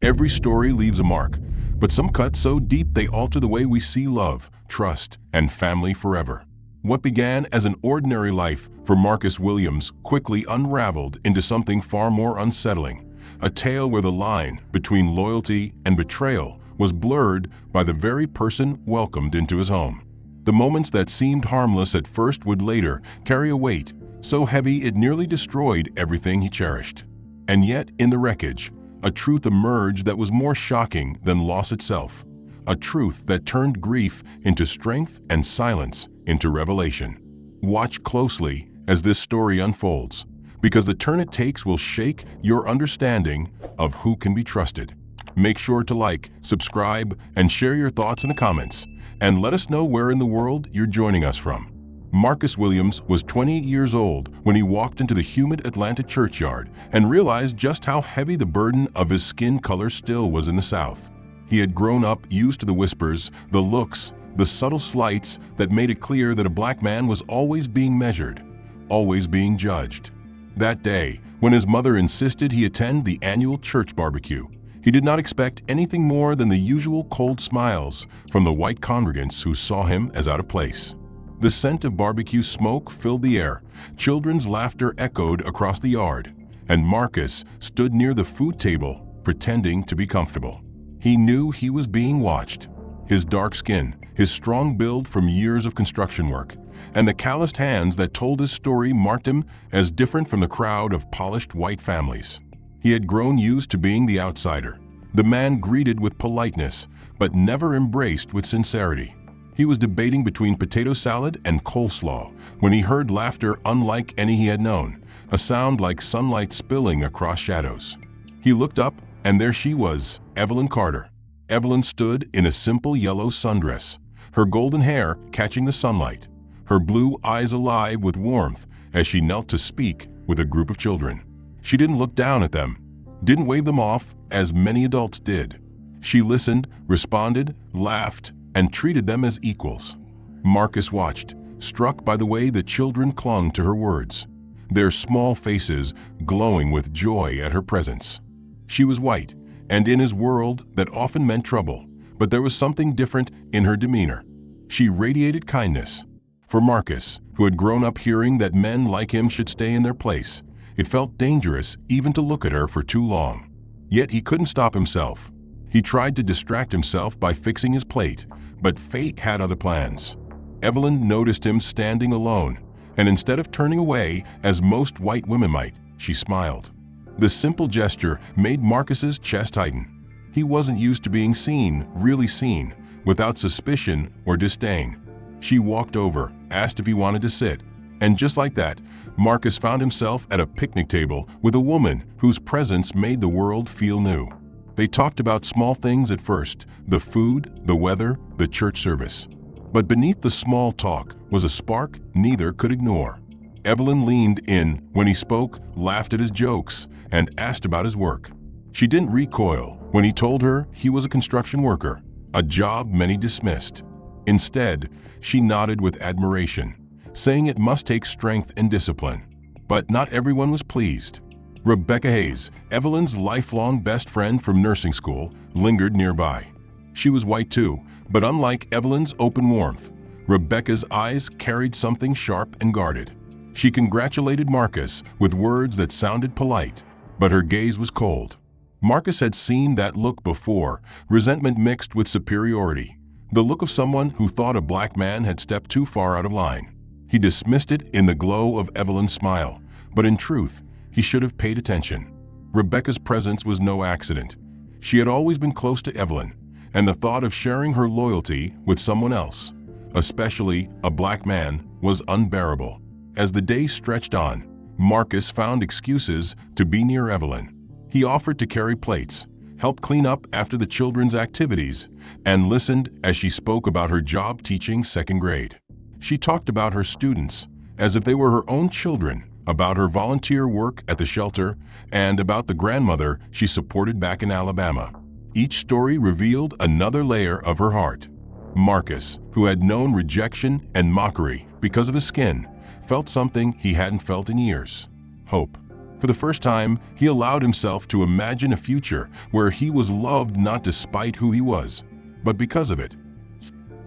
Every story leaves a mark, but some cut so deep they alter the way we see love, trust, and family forever. What began as an ordinary life for Marcus Williams quickly unraveled into something far more unsettling, a tale where the line between loyalty and betrayal was blurred by the very person welcomed into his home. The moments that seemed harmless at first would later carry a weight so heavy it nearly destroyed everything he cherished. And yet, in the wreckage, a truth emerged that was more shocking than loss itself, a truth that turned grief into strength and silence into revelation. Watch closely as this story unfolds, because the turn it takes will shake your understanding of who can be trusted. Make sure to like, subscribe, and share your thoughts in the comments, and let us know where in the world you're joining us from. Marcus Williams was 28 years old when he walked into the humid Atlanta churchyard and realized just how heavy the burden of his skin color still was in the South. He had grown up used to the whispers, the looks, the subtle slights that made it clear that a black man was always being measured, always being judged. That day, when his mother insisted he attend the annual church barbecue, he did not expect anything more than the usual cold smiles from the white congregants who saw him as out of place. The scent of barbecue smoke filled the air, children's laughter echoed across the yard, and Marcus stood near the food table, pretending to be comfortable. He knew he was being watched. His dark skin, his strong build from years of construction work, and the calloused hands that told his story marked him as different from the crowd of polished white families. He had grown used to being the outsider, the man greeted with politeness, but never embraced with sincerity. He was debating between potato salad and coleslaw when he heard laughter unlike any he had known, a sound like sunlight spilling across shadows. He looked up, and there she was, Evelyn Carter. Evelyn stood in a simple yellow sundress, her golden hair catching the sunlight, her blue eyes alive with warmth as she knelt to speak with a group of children. She didn't look down at them, didn't wave them off as many adults did. She listened, responded, laughed, and treated them as equals. Marcus watched, struck by the way the children clung to her words, their small faces glowing with joy at her presence. She was white, and in his world that often meant trouble, but there was something different in her demeanor. She radiated kindness. For Marcus, who had grown up hearing that men like him should stay in their place, it felt dangerous even to look at her for too long. Yet he couldn't stop himself. He tried to distract himself by fixing his plate, but fate had other plans. Evelyn noticed him standing alone, and instead of turning away, as most white women might, she smiled. The simple gesture made Marcus's chest tighten. He wasn't used to being seen, really seen, without suspicion or disdain. She walked over, asked if he wanted to sit, and just like that, Marcus found himself at a picnic table with a woman whose presence made the world feel new. They talked about small things at first, the food, the weather, the church service. But beneath the small talk was a spark neither could ignore. Evelyn leaned in when he spoke, laughed at his jokes, and asked about his work. She didn't recoil when he told her he was a construction worker, a job many dismissed. Instead, she nodded with admiration, saying it must take strength and discipline. But not everyone was pleased. Rebecca Hayes, Evelyn's lifelong best friend from nursing school, lingered nearby. She was white too, but unlike Evelyn's open warmth, Rebecca's eyes carried something sharp and guarded. She congratulated Marcus with words that sounded polite, but her gaze was cold. Marcus had seen that look before, resentment mixed with superiority, the look of someone who thought a black man had stepped too far out of line. He dismissed it in the glow of Evelyn's smile, but in truth, he should have paid attention. Rebecca's presence was no accident. She had always been close to Evelyn, and the thought of sharing her loyalty with someone else, especially a black man, was unbearable. As the day stretched on, Marcus found excuses to be near Evelyn. He offered to carry plates, helped clean up after the children's activities, and listened as she spoke about her job teaching second grade. She talked about her students as if they were her own children, about her volunteer work at the shelter, and about the grandmother she supported back in Alabama. Each story revealed another layer of her heart. Marcus, who had known rejection and mockery because of his skin, felt something he hadn't felt in years: hope. For the first time, he allowed himself to imagine a future where he was loved not despite who he was, but because of it.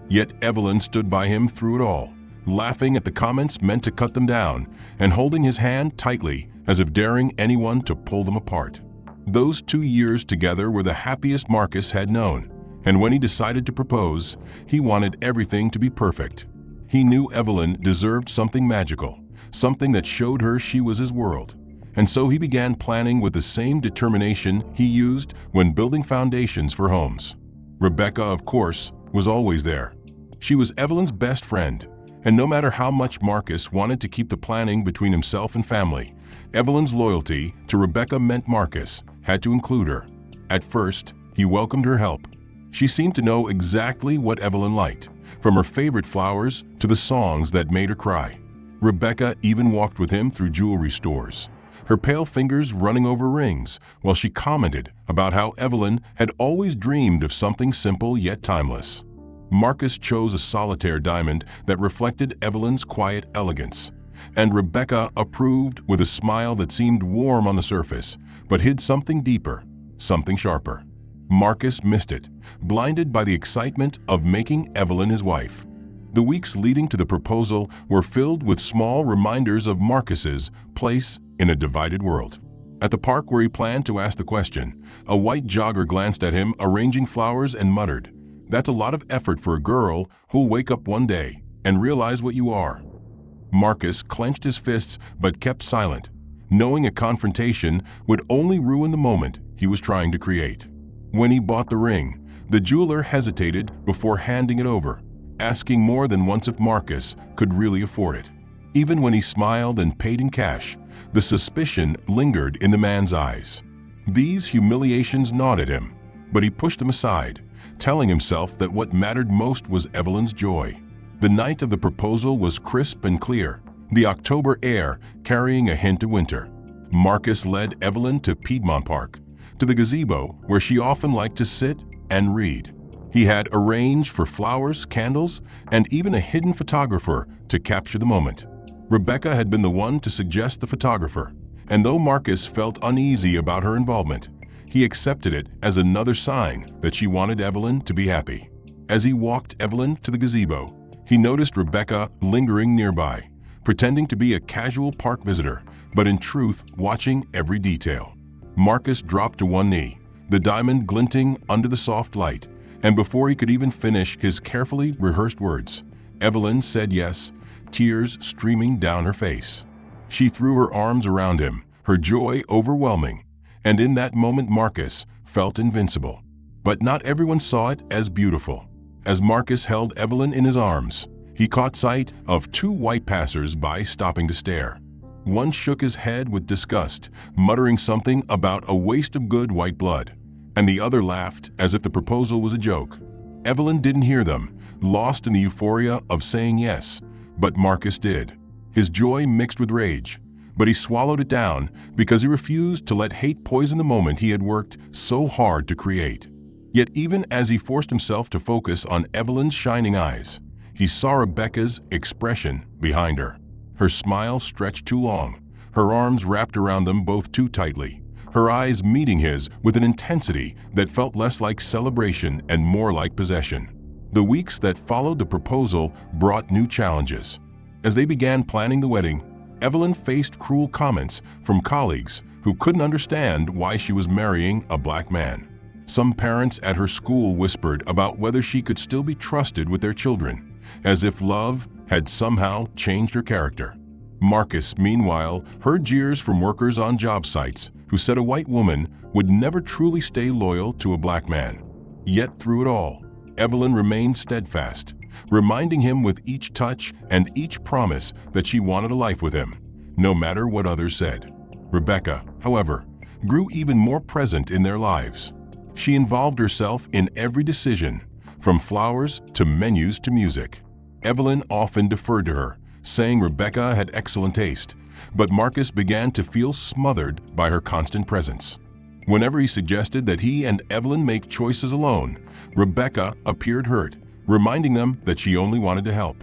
Yet Evelyn stood by him through it all, laughing at the comments meant to cut them down and holding his hand tightly as if daring anyone to pull them apart. Those 2 years together were the happiest Marcus had known, and when he decided to propose, he wanted everything to be perfect. He knew Evelyn deserved something magical, something that showed her she was his world. And so he began planning with the same determination he used when building foundations for homes. Rebecca, of course, was always there. She was Evelyn's best friend, and no matter how much Marcus wanted to keep the planning between himself and family, Evelyn's loyalty to Rebecca meant Marcus had to include her. At first, he welcomed her help. She seemed to know exactly what Evelyn liked, from her favorite flowers to the songs that made her cry. Rebecca even walked with him through jewelry stores, her pale fingers running over rings, while she commented about how Evelyn had always dreamed of something simple yet timeless. Marcus chose a solitaire diamond that reflected Evelyn's quiet elegance, and Rebecca approved with a smile that seemed warm on the surface, but hid something deeper, something sharper. Marcus missed it, blinded by the excitement of making Evelyn his wife. The weeks leading to the proposal were filled with small reminders of Marcus's place in a divided world. At the park where he planned to ask the question, a white jogger glanced at him arranging flowers and muttered, "That's a lot of effort for a girl who'll wake up one day and realize what you are." Marcus clenched his fists but kept silent, knowing a confrontation would only ruin the moment he was trying to create. When he bought the ring, the jeweler hesitated before handing it over, asking more than once if Marcus could really afford it. Even when he smiled and paid in cash, the suspicion lingered in the man's eyes. These humiliations gnawed at him, but he pushed them aside, telling himself that what mattered most was Evelyn's joy. The night of the proposal was crisp and clear, the October air carrying a hint of winter. Marcus led Evelyn to Piedmont Park, to the gazebo where she often liked to sit and read. He had arranged for flowers, candles, and even a hidden photographer to capture the moment. Rebecca had been the one to suggest the photographer, and though Marcus felt uneasy about her involvement, he accepted it as another sign that she wanted Evelyn to be happy. As he walked Evelyn to the gazebo, he noticed Rebecca lingering nearby, pretending to be a casual park visitor, but in truth watching every detail. Marcus dropped to one knee, the diamond glinting under the soft light, and before he could even finish his carefully rehearsed words, Evelyn said yes, tears streaming down her face. She threw her arms around him, her joy overwhelming, and in that moment Marcus felt invincible. But not everyone saw it as beautiful. As Marcus held Evelyn in his arms, he caught sight of 2 white passers-by stopping to stare. One shook his head with disgust, muttering something about a waste of good white blood, and the other laughed as if the proposal was a joke. Evelyn didn't hear them, lost in the euphoria of saying yes, but Marcus did. His joy mixed with rage, but he swallowed it down because he refused to let hate poison the moment he had worked so hard to create. Yet even as he forced himself to focus on Evelyn's shining eyes, he saw Rebecca's expression behind her. Her smile stretched too long, her arms wrapped around them both too tightly, her eyes meeting his with an intensity that felt less like celebration and more like possession. The weeks that followed the proposal brought new challenges. As they began planning the wedding, Evelyn faced cruel comments from colleagues who couldn't understand why she was marrying a black man. Some parents at her school whispered about whether she could still be trusted with their children, as if love had somehow changed her character. Marcus, meanwhile, heard jeers from workers on job sites who said a white woman would never truly stay loyal to a black man. Yet through it all, Evelyn remained steadfast, reminding him with each touch and each promise that she wanted a life with him, no matter what others said. Rebecca, however, grew even more present in their lives. She involved herself in every decision, from flowers to menus to music. Evelyn often deferred to her, saying Rebecca had excellent taste, but Marcus began to feel smothered by her constant presence. Whenever he suggested that he and Evelyn make choices alone, Rebecca appeared hurt, reminding them that she only wanted to help.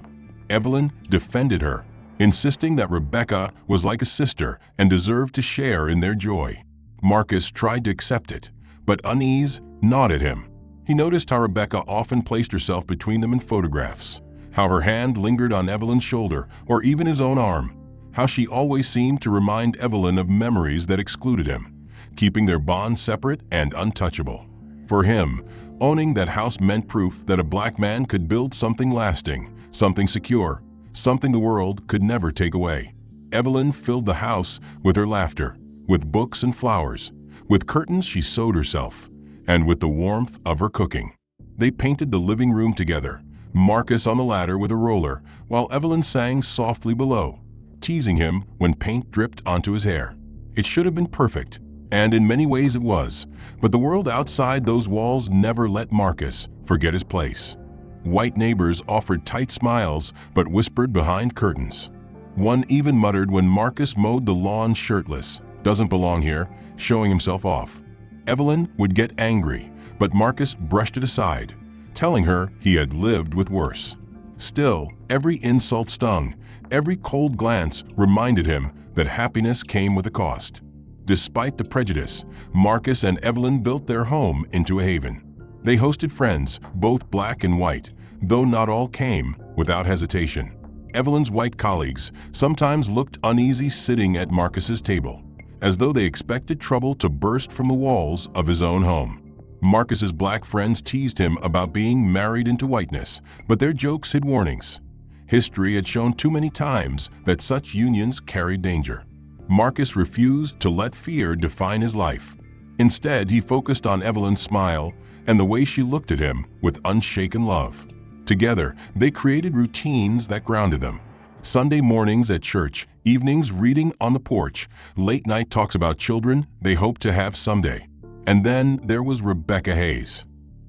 Evelyn defended her, insisting that Rebecca was like a sister and deserved to share in their joy. Marcus tried to accept it, but unease gnawed at him. He noticed how Rebecca often placed herself between them in photographs, how her hand lingered on Evelyn's shoulder or even his own arm, how she always seemed to remind Evelyn of memories that excluded him, keeping their bond separate and untouchable. For him, owning that house meant proof that a black man could build something lasting, something secure, something the world could never take away. Evelyn filled the house with her laughter, with books and flowers, with curtains she sewed herself, and with the warmth of her cooking. They painted the living room together, Marcus on the ladder with a roller, while Evelyn sang softly below, teasing him when paint dripped onto his hair. It should have been perfect, and in many ways it was, but the world outside those walls never let Marcus forget his place. White neighbors offered tight smiles but whispered behind curtains. One even muttered when Marcus mowed the lawn shirtless, "Doesn't belong here," showing himself off. Evelyn would get angry, but Marcus brushed it aside, telling her he had lived with worse. Still, every insult stung, every cold glance reminded him that happiness came with a cost. Despite the prejudice, Marcus and Evelyn built their home into a haven. They hosted friends, both black and white, though not all came without hesitation. Evelyn's white colleagues sometimes looked uneasy sitting at Marcus's table, as though they expected trouble to burst from the walls of his own home. Marcus's black friends teased him about being married into whiteness, but their jokes hid warnings. History had shown too many times that such unions carried danger. Marcus refused to let fear define his life. Instead, he focused on Evelyn's smile and the way she looked at him with unshaken love. Together, they created routines that grounded them. Sunday mornings at church, evenings reading on the porch, late night talks about children they hoped to have someday. And then there was Rebecca Hayes.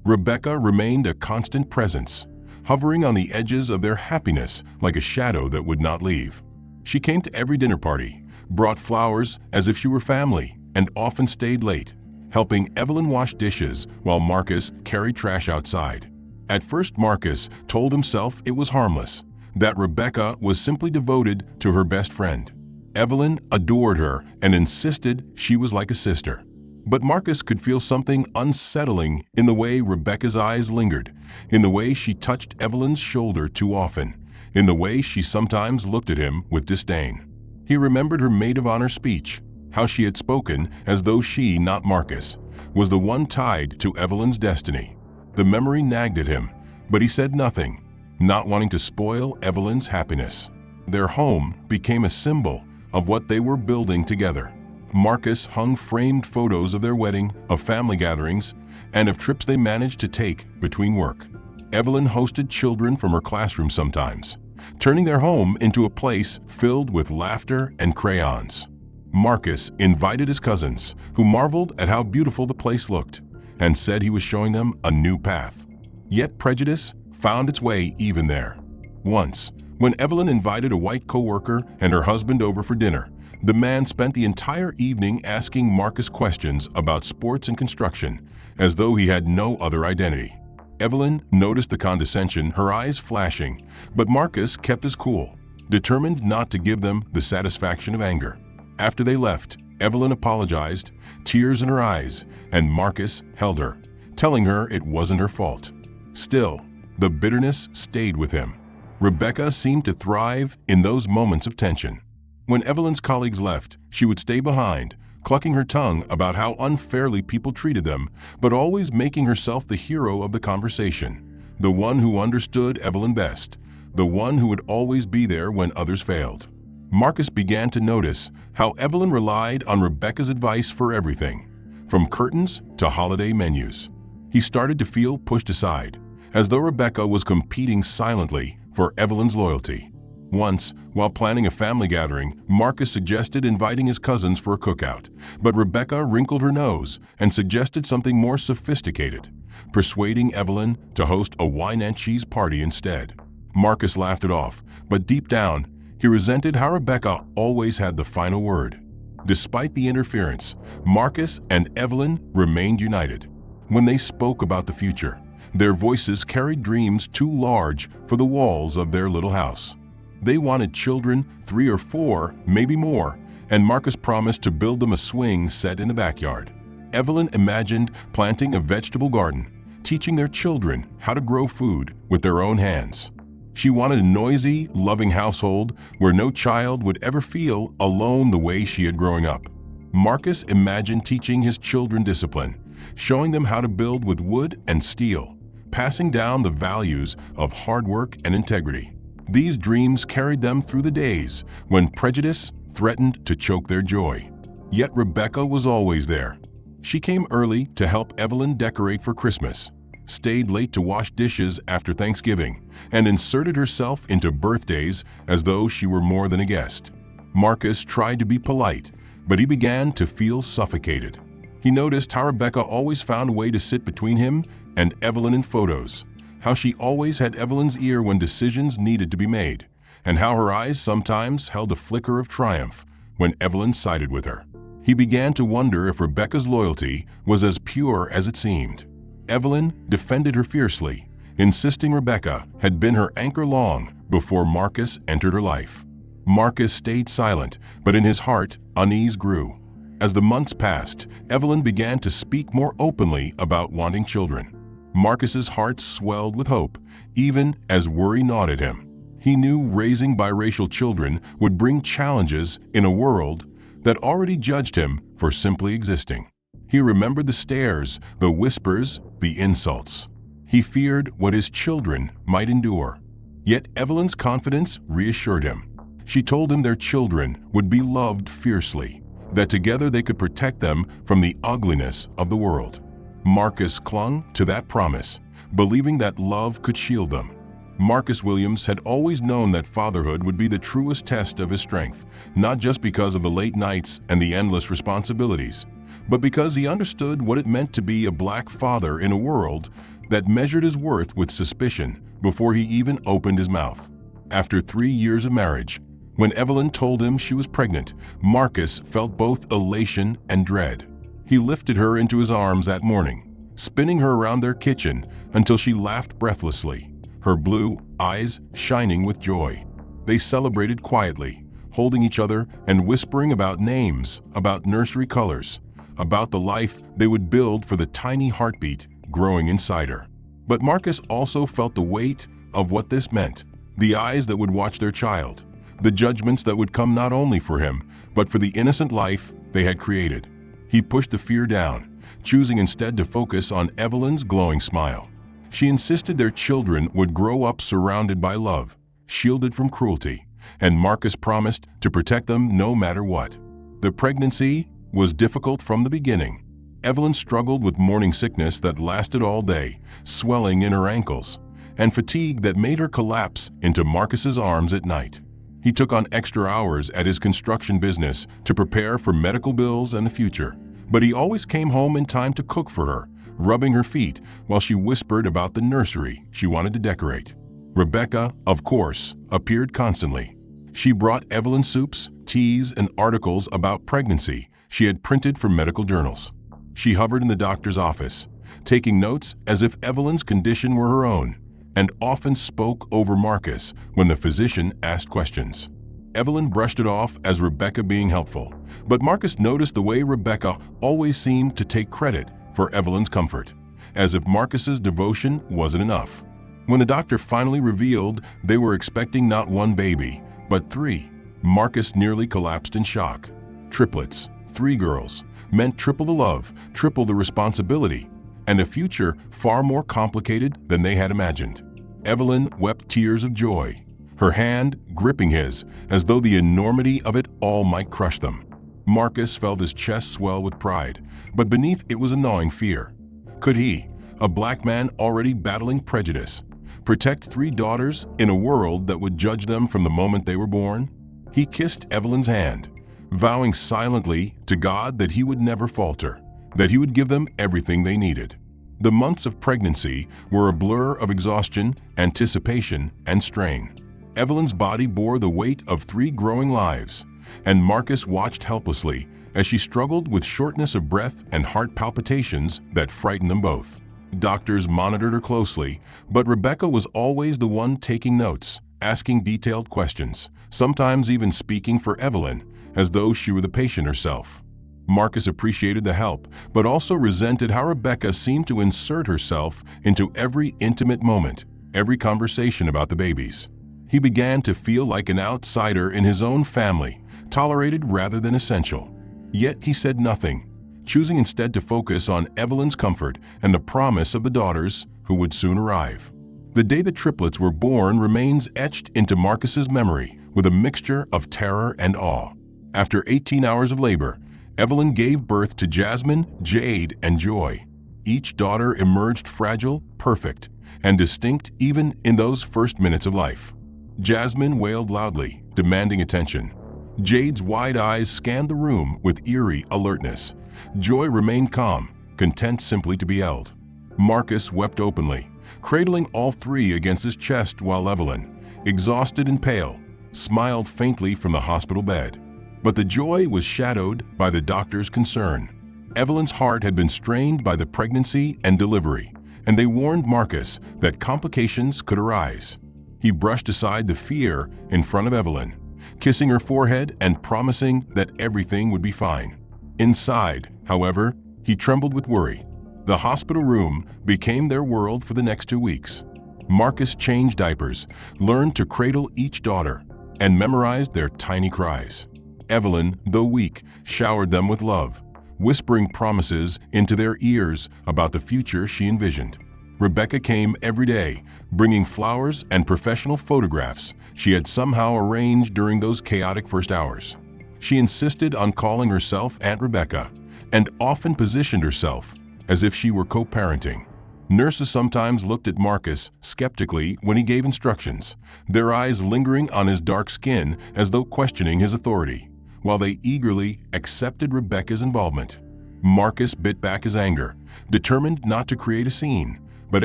Rebecca remained a constant presence, hovering on the edges of their happiness like a shadow that would not leave. She came to every dinner party, brought flowers as if she were family, and often stayed late, helping Evelyn wash dishes while Marcus carried trash outside. At first, Marcus told himself it was harmless, that Rebecca was simply devoted to her best friend. Evelyn adored her and insisted she was like a sister. But Marcus could feel something unsettling in the way Rebecca's eyes lingered, in the way she touched Evelyn's shoulder too often, in the way she sometimes looked at him with disdain. He remembered her maid of honor speech, how she had spoken as though she, not Marcus, was the one tied to Evelyn's destiny. The memory nagged at him, but he said nothing, not wanting to spoil Evelyn's happiness. Their home became a symbol of what they were building together. Marcus hung framed photos of their wedding, of family gatherings, and of trips they managed to take between work. Evelyn hosted children from her classroom sometimes, turning their home into a place filled with laughter and crayons. Marcus invited his cousins, who marveled at how beautiful the place looked, and said he was showing them a new path. Yet prejudice found its way even there. Once, when Evelyn invited a white coworker and her husband over for dinner, the man spent the entire evening asking Marcus questions about sports and construction, as though he had no other identity. Evelyn noticed the condescension, her eyes flashing, but Marcus kept his cool, determined not to give them the satisfaction of anger. After they left, Evelyn apologized, tears in her eyes, and Marcus held her, telling her it wasn't her fault. Still, the bitterness stayed with him. Rebecca seemed to thrive in those moments of tension. When Evelyn's colleagues left, she would stay behind, clucking her tongue about how unfairly people treated them, but always making herself the hero of the conversation, the one who understood Evelyn best, the one who would always be there when others failed. Marcus began to notice how Evelyn relied on Rebecca's advice for everything, from curtains to holiday menus. He started to feel pushed aside, as though Rebecca was competing silently for Evelyn's loyalty. Once, while planning a family gathering, Marcus suggested inviting his cousins for a cookout, but Rebecca wrinkled her nose and suggested something more sophisticated, persuading Evelyn to host a wine and cheese party instead. Marcus laughed it off, but deep down, he resented how Rebecca always had the final word. Despite the interference, Marcus and Evelyn remained united. When they spoke about the future, their voices carried dreams too large for the walls of their little house. They wanted children, 3 or 4, maybe more, and Marcus promised to build them a swing set in the backyard. Evelyn imagined planting a vegetable garden, teaching their children how to grow food with their own hands. She wanted a noisy, loving household where no child would ever feel alone the way she had growing up. Marcus imagined teaching his children discipline, showing them how to build with wood and steel, passing down the values of hard work and integrity. These dreams carried them through the days when prejudice threatened to choke their joy. Yet Rebecca was always there. She came early to help Evelyn decorate for Christmas, stayed late to wash dishes after Thanksgiving, and inserted herself into birthdays as though she were more than a guest. Marcus tried to be polite, but he began to feel suffocated. He noticed how Rebecca always found a way to sit between him and Evelyn in photos, how she always had Evelyn's ear when decisions needed to be made, and how her eyes sometimes held a flicker of triumph when Evelyn sided with her. He began to wonder if Rebecca's loyalty was as pure as it seemed. Evelyn defended her fiercely, insisting Rebecca had been her anchor long before Marcus entered her life. Marcus stayed silent, but in his heart, unease grew. As the months passed, Evelyn began to speak more openly about wanting children. Marcus's heart swelled with hope, even as worry gnawed at him. He knew raising biracial children would bring challenges in a world that already judged him for simply existing. He remembered the stares, the whispers, the insults. He feared what his children might endure. Yet Evelyn's confidence reassured him. She told him their children would be loved fiercely, that together they could protect them from the ugliness of the world. Marcus clung to that promise, believing that love could shield them. Marcus Williams had always known that fatherhood would be the truest test of his strength, not just because of the late nights and the endless responsibilities, but because he understood what it meant to be a black father in a world that measured his worth with suspicion before he even opened his mouth. After 3 years of marriage, when Evelyn told him she was pregnant, Marcus felt both elation and dread. He lifted her into his arms that morning, spinning her around their kitchen until she laughed breathlessly, her blue eyes shining with joy. They celebrated quietly, holding each other and whispering about names, about nursery colors, about the life they would build for the tiny heartbeat growing inside her. But Marcus also felt the weight of what this meant, the eyes that would watch their child, the judgments that would come not only for him, but for the innocent life they had created. He pushed the fear down, choosing instead to focus on Evelyn's glowing smile. She insisted their children would grow up surrounded by love, shielded from cruelty, and Marcus promised to protect them no matter what. The pregnancy was difficult from the beginning. Evelyn struggled with morning sickness that lasted all day, swelling in her ankles, and fatigue that made her collapse into Marcus's arms at night. He took on extra hours at his construction business to prepare for medical bills and the future, but he always came home in time to cook for her, rubbing her feet while she whispered about the nursery she wanted to decorate. Rebecca, of course, appeared constantly. She brought Evelyn soups, teas, and articles about pregnancy she had printed for medical journals. She hovered in the doctor's office, taking notes as if Evelyn's condition were her own, and often spoke over Marcus when the physician asked questions. Evelyn brushed it off as Rebecca being helpful, but Marcus noticed the way Rebecca always seemed to take credit for Evelyn's comfort, as if Marcus's devotion wasn't enough. When the doctor finally revealed they were expecting not 1 baby, but 3, Marcus nearly collapsed in shock. Triplets, 3 girls, meant triple the love, triple the responsibility, and a future far more complicated than they had imagined. Evelyn wept tears of joy, her hand gripping his as though the enormity of it all might crush them. Marcus felt his chest swell with pride, but beneath it was a gnawing fear. Could he, a black man already battling prejudice, protect 3 daughters in a world that would judge them from the moment they were born? He kissed Evelyn's hand, vowing silently to God that he would never falter, that he would give them everything they needed. The months of pregnancy were a blur of exhaustion, anticipation, and strain. Evelyn's body bore the weight of 3 growing lives, and Marcus watched helplessly as she struggled with shortness of breath and heart palpitations that frightened them both. Doctors monitored her closely, but Rebecca was always the one taking notes, asking detailed questions, sometimes even speaking for Evelyn, as though she were the patient herself. Marcus appreciated the help, but also resented how Rebecca seemed to insert herself into every intimate moment, every conversation about the babies. He began to feel like an outsider in his own family, tolerated rather than essential. Yet he said nothing, choosing instead to focus on Evelyn's comfort and the promise of the daughters who would soon arrive. The day the triplets were born remains etched into Marcus's memory with a mixture of terror and awe. After 18 hours of labor, Evelyn gave birth to Jasmine, Jade, and Joy. Each daughter emerged fragile, perfect, and distinct even in those first minutes of life. Jasmine wailed loudly, demanding attention. Jade's wide eyes scanned the room with eerie alertness. Joy remained calm, content simply to be held. Marcus wept openly, cradling all three against his chest while Evelyn, exhausted and pale, smiled faintly from the hospital bed. But the joy was shadowed by the doctor's concern. Evelyn's heart had been strained by the pregnancy and delivery, and they warned Marcus that complications could arise. He brushed aside the fear in front of Evelyn, kissing her forehead and promising that everything would be fine. Inside, however, he trembled with worry. The hospital room became their world for the next 2 weeks. Marcus changed diapers, learned to cradle each daughter, and memorized their tiny cries. Evelyn, though weak, showered them with love, whispering promises into their ears about the future she envisioned. Rebecca came every day, bringing flowers and professional photographs she had somehow arranged during those chaotic first hours. She insisted on calling herself Aunt Rebecca, and often positioned herself as if she were co-parenting. Nurses sometimes looked at Marcus skeptically when he gave instructions, their eyes lingering on his dark skin as though questioning his authority, while they eagerly accepted Rebecca's involvement. Marcus bit back his anger, determined not to create a scene, but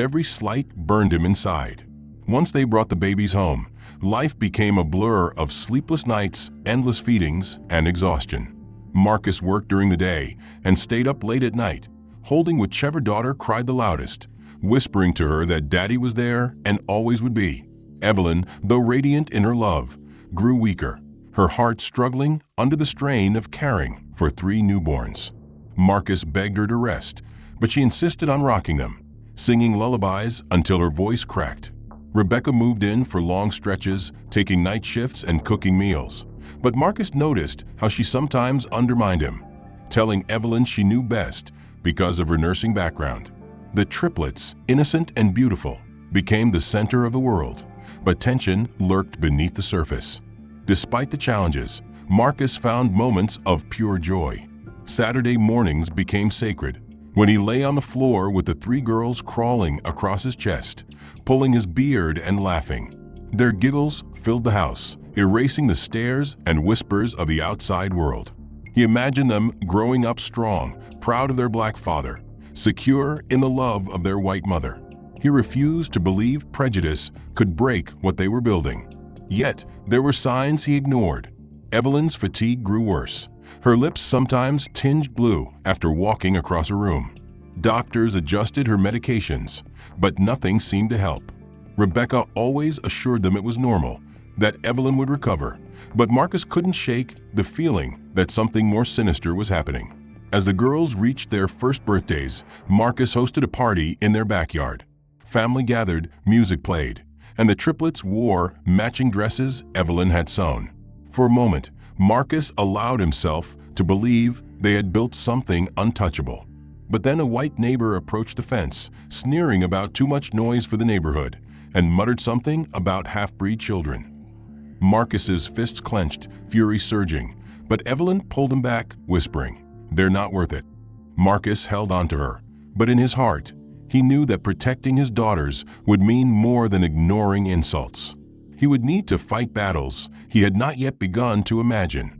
every slight burned him inside. Once they brought the babies home, life became a blur of sleepless nights, endless feedings, and exhaustion. Marcus worked during the day and stayed up late at night, holding whichever daughter cried the loudest, whispering to her that Daddy was there and always would be. Evelyn, though radiant in her love, grew weaker, her heart struggling under the strain of caring for 3 newborns. Marcus begged her to rest, but she insisted on rocking them, singing lullabies until her voice cracked. Rebecca moved in for long stretches, taking night shifts and cooking meals. But Marcus noticed how she sometimes undermined him, telling Evelyn she knew best because of her nursing background. The triplets, innocent and beautiful, became the center of the world, but tension lurked beneath the surface. Despite the challenges, Marcus found moments of pure joy. Saturday mornings became sacred, when he lay on the floor with the 3 girls crawling across his chest, pulling his beard and laughing. Their giggles filled the house, erasing the stares and whispers of the outside world. He imagined them growing up strong, proud of their black father, secure in the love of their white mother. He refused to believe prejudice could break what they were building. Yet, there were signs he ignored. Evelyn's fatigue grew worse. Her lips sometimes tinged blue after walking across a room. Doctors adjusted her medications, but nothing seemed to help. Rebecca always assured them it was normal, that Evelyn would recover, but Marcus couldn't shake the feeling that something more sinister was happening. As the girls reached their first birthdays, Marcus hosted a party in their backyard. Family gathered, music played, and the triplets wore matching dresses Evelyn had sewn. For a moment, Marcus allowed himself to believe they had built something untouchable. But then a white neighbor approached the fence, sneering about too much noise for the neighborhood, and muttered something about half-breed children. Marcus's fists clenched, fury surging, but Evelyn pulled him back, whispering, "They're not worth it." Marcus held on to her, but in his heart, he knew that protecting his daughters would mean more than ignoring insults. He would need to fight battles he had not yet begun to imagine.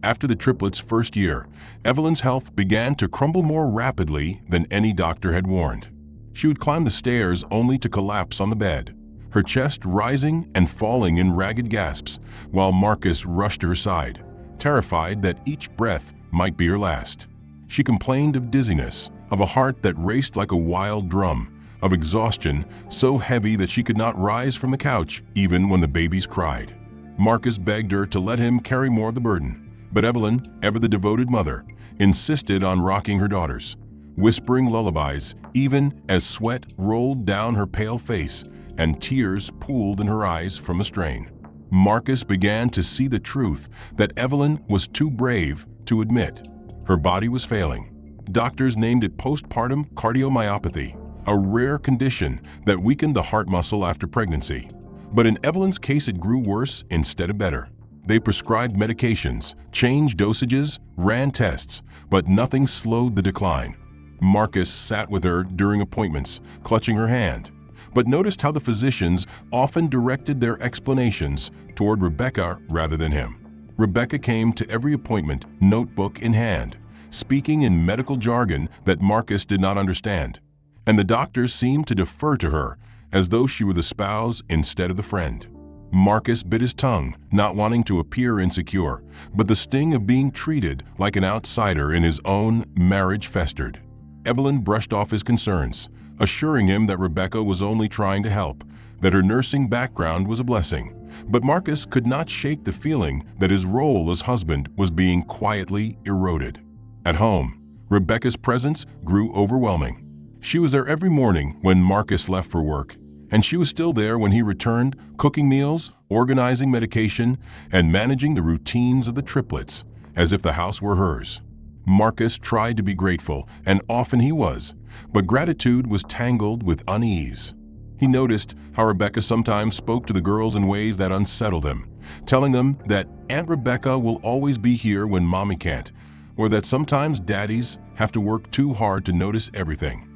After the triplets' first year, Evelyn's health began to crumble more rapidly than any doctor had warned. She would climb the stairs only to collapse on the bed, her chest rising and falling in ragged gasps, while Marcus rushed to her side, terrified that each breath might be her last. She complained of dizziness, of a heart that raced like a wild drum, of exhaustion so heavy that she could not rise from the couch even when the babies cried. Marcus begged her to let him carry more of the burden, but Evelyn, ever the devoted mother, insisted on rocking her daughters, whispering lullabies even as sweat rolled down her pale face and tears pooled in her eyes from the strain. Marcus began to see the truth that Evelyn was too brave to admit. Her body was failing. Doctors named it postpartum cardiomyopathy, a rare condition that weakened the heart muscle after pregnancy. But in Evelyn's case, it grew worse instead of better. They prescribed medications, changed dosages, ran tests, but nothing slowed the decline. Marcus sat with her during appointments, clutching her hand, but noticed how the physicians often directed their explanations toward Rebecca rather than him. Rebecca came to every appointment, notebook in hand, speaking in medical jargon that Marcus did not understand, and the doctors seemed to defer to her as though she were the spouse instead of the friend. Marcus bit his tongue, not wanting to appear insecure, but the sting of being treated like an outsider in his own marriage festered. Evelyn brushed off his concerns, assuring him that Rebecca was only trying to help, that her nursing background was a blessing. But Marcus could not shake the feeling that his role as husband was being quietly eroded. At home, Rebecca's presence grew overwhelming. She was there every morning when Marcus left for work, and she was still there when he returned, cooking meals, organizing medication, and managing the routines of the triplets, as if the house were hers. Marcus tried to be grateful, and often he was, but gratitude was tangled with unease. He noticed how Rebecca sometimes spoke to the girls in ways that unsettled him, telling them that Aunt Rebecca will always be here when Mommy can't, or that sometimes daddies have to work too hard to notice everything.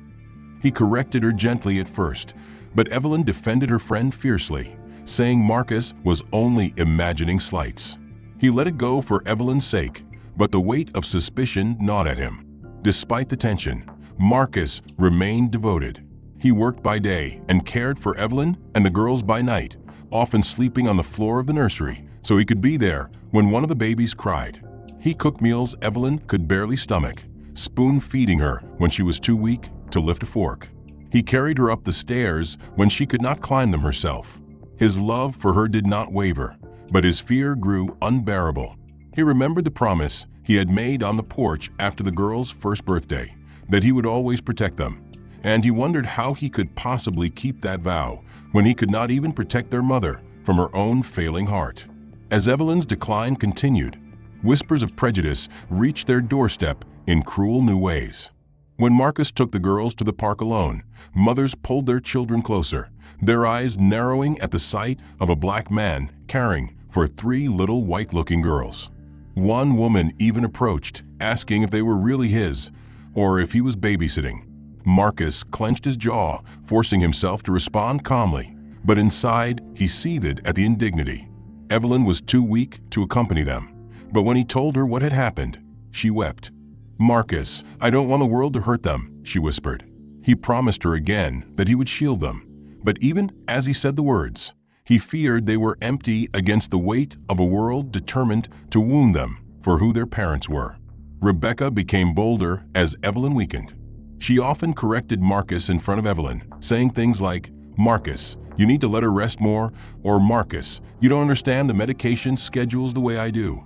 He corrected her gently at first, but Evelyn defended her friend fiercely, saying Marcus was only imagining slights. He let it go for Evelyn's sake, but the weight of suspicion gnawed at him. Despite the tension, Marcus remained devoted. He worked by day and cared for Evelyn and the girls by night, often sleeping on the floor of the nursery so he could be there when one of the babies cried. He cooked meals Evelyn could barely stomach, spoon-feeding her when she was too weak to lift a fork. He carried her up the stairs when she could not climb them herself. His love for her did not waver, but his fear grew unbearable. He remembered the promise he had made on the porch after the girls' first birthday, that he would always protect them, and he wondered how he could possibly keep that vow when he could not even protect their mother from her own failing heart. As Evelyn's decline continued, whispers of prejudice reached their doorstep in cruel new ways. When Marcus took the girls to the park alone, mothers pulled their children closer, their eyes narrowing at the sight of a black man caring for 3 little white-looking girls. One woman even approached, asking if they were really his, or if he was babysitting. Marcus clenched his jaw, forcing himself to respond calmly, but inside he seethed at the indignity. Evelyn was too weak to accompany them, but when he told her what had happened, she wept. "Marcus, I don't want the world to hurt them," she whispered. He promised her again that he would shield them, but even as he said the words, he feared they were empty against the weight of a world determined to wound them for who their parents were. Rebecca became bolder as Evelyn weakened. She often corrected Marcus in front of Evelyn, saying things like, "Marcus, you need to let her rest more," or "Marcus, you don't understand the medication schedules the way I do."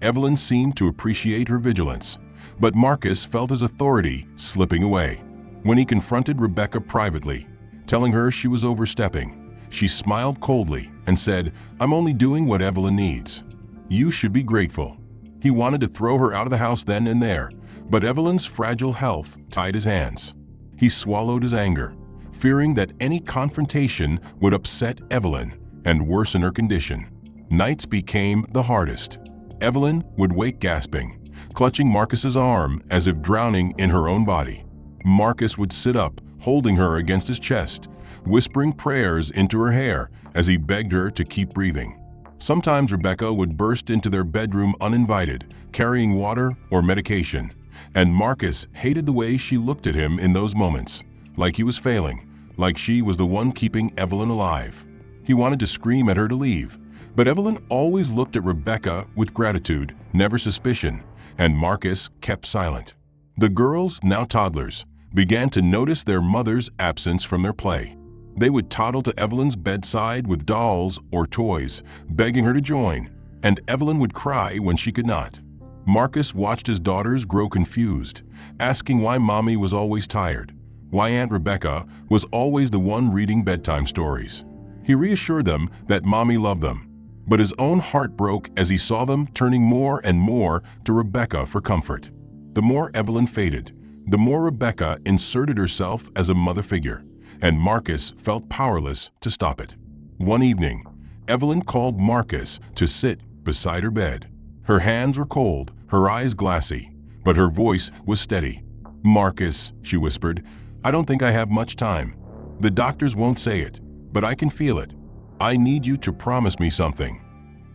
Evelyn seemed to appreciate her vigilance, but Marcus felt his authority slipping away. When he confronted Rebecca privately, telling her she was overstepping, she smiled coldly and said, "I'm only doing what Evelyn needs. You should be grateful." He wanted to throw her out of the house then and there, but Evelyn's fragile health tied his hands. He swallowed his anger, fearing that any confrontation would upset Evelyn and worsen her condition. Nights became the hardest. Evelyn would wake gasping, clutching Marcus's arm as if drowning in her own body. Marcus would sit up, holding her against his chest, whispering prayers into her hair as he begged her to keep breathing. Sometimes Rebecca would burst into their bedroom uninvited, carrying water or medication, and Marcus hated the way she looked at him in those moments, like he was failing, like she was the one keeping Evelyn alive. He wanted to scream at her to leave, but Evelyn always looked at Rebecca with gratitude, never suspicion, and Marcus kept silent. The girls, now toddlers, began to notice their mother's absence from their play. They would toddle to Evelyn's bedside with dolls or toys, begging her to join, and Evelyn would cry when she could not. Marcus watched his daughters grow confused, asking why Mommy was always tired, why Aunt Rebecca was always the one reading bedtime stories. He reassured them that Mommy loved them, but his own heart broke as he saw them turning more and more to Rebecca for comfort. The more Evelyn faded, the more Rebecca inserted herself as a mother figure, and Marcus felt powerless to stop it. One evening, Evelyn called Marcus to sit beside her bed. Her hands were cold, her eyes glassy, but her voice was steady. "Marcus," she whispered, "I don't think I have much time. The doctors won't say it, but I can feel it. I need you to promise me something."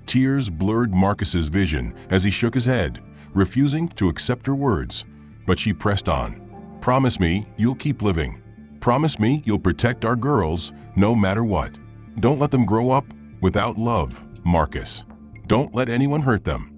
Tears blurred Marcus's vision as he shook his head, refusing to accept her words, but she pressed on. "Promise me you'll keep living. Promise me you'll protect our girls no matter what. Don't let them grow up without love, Marcus. Don't let anyone hurt them."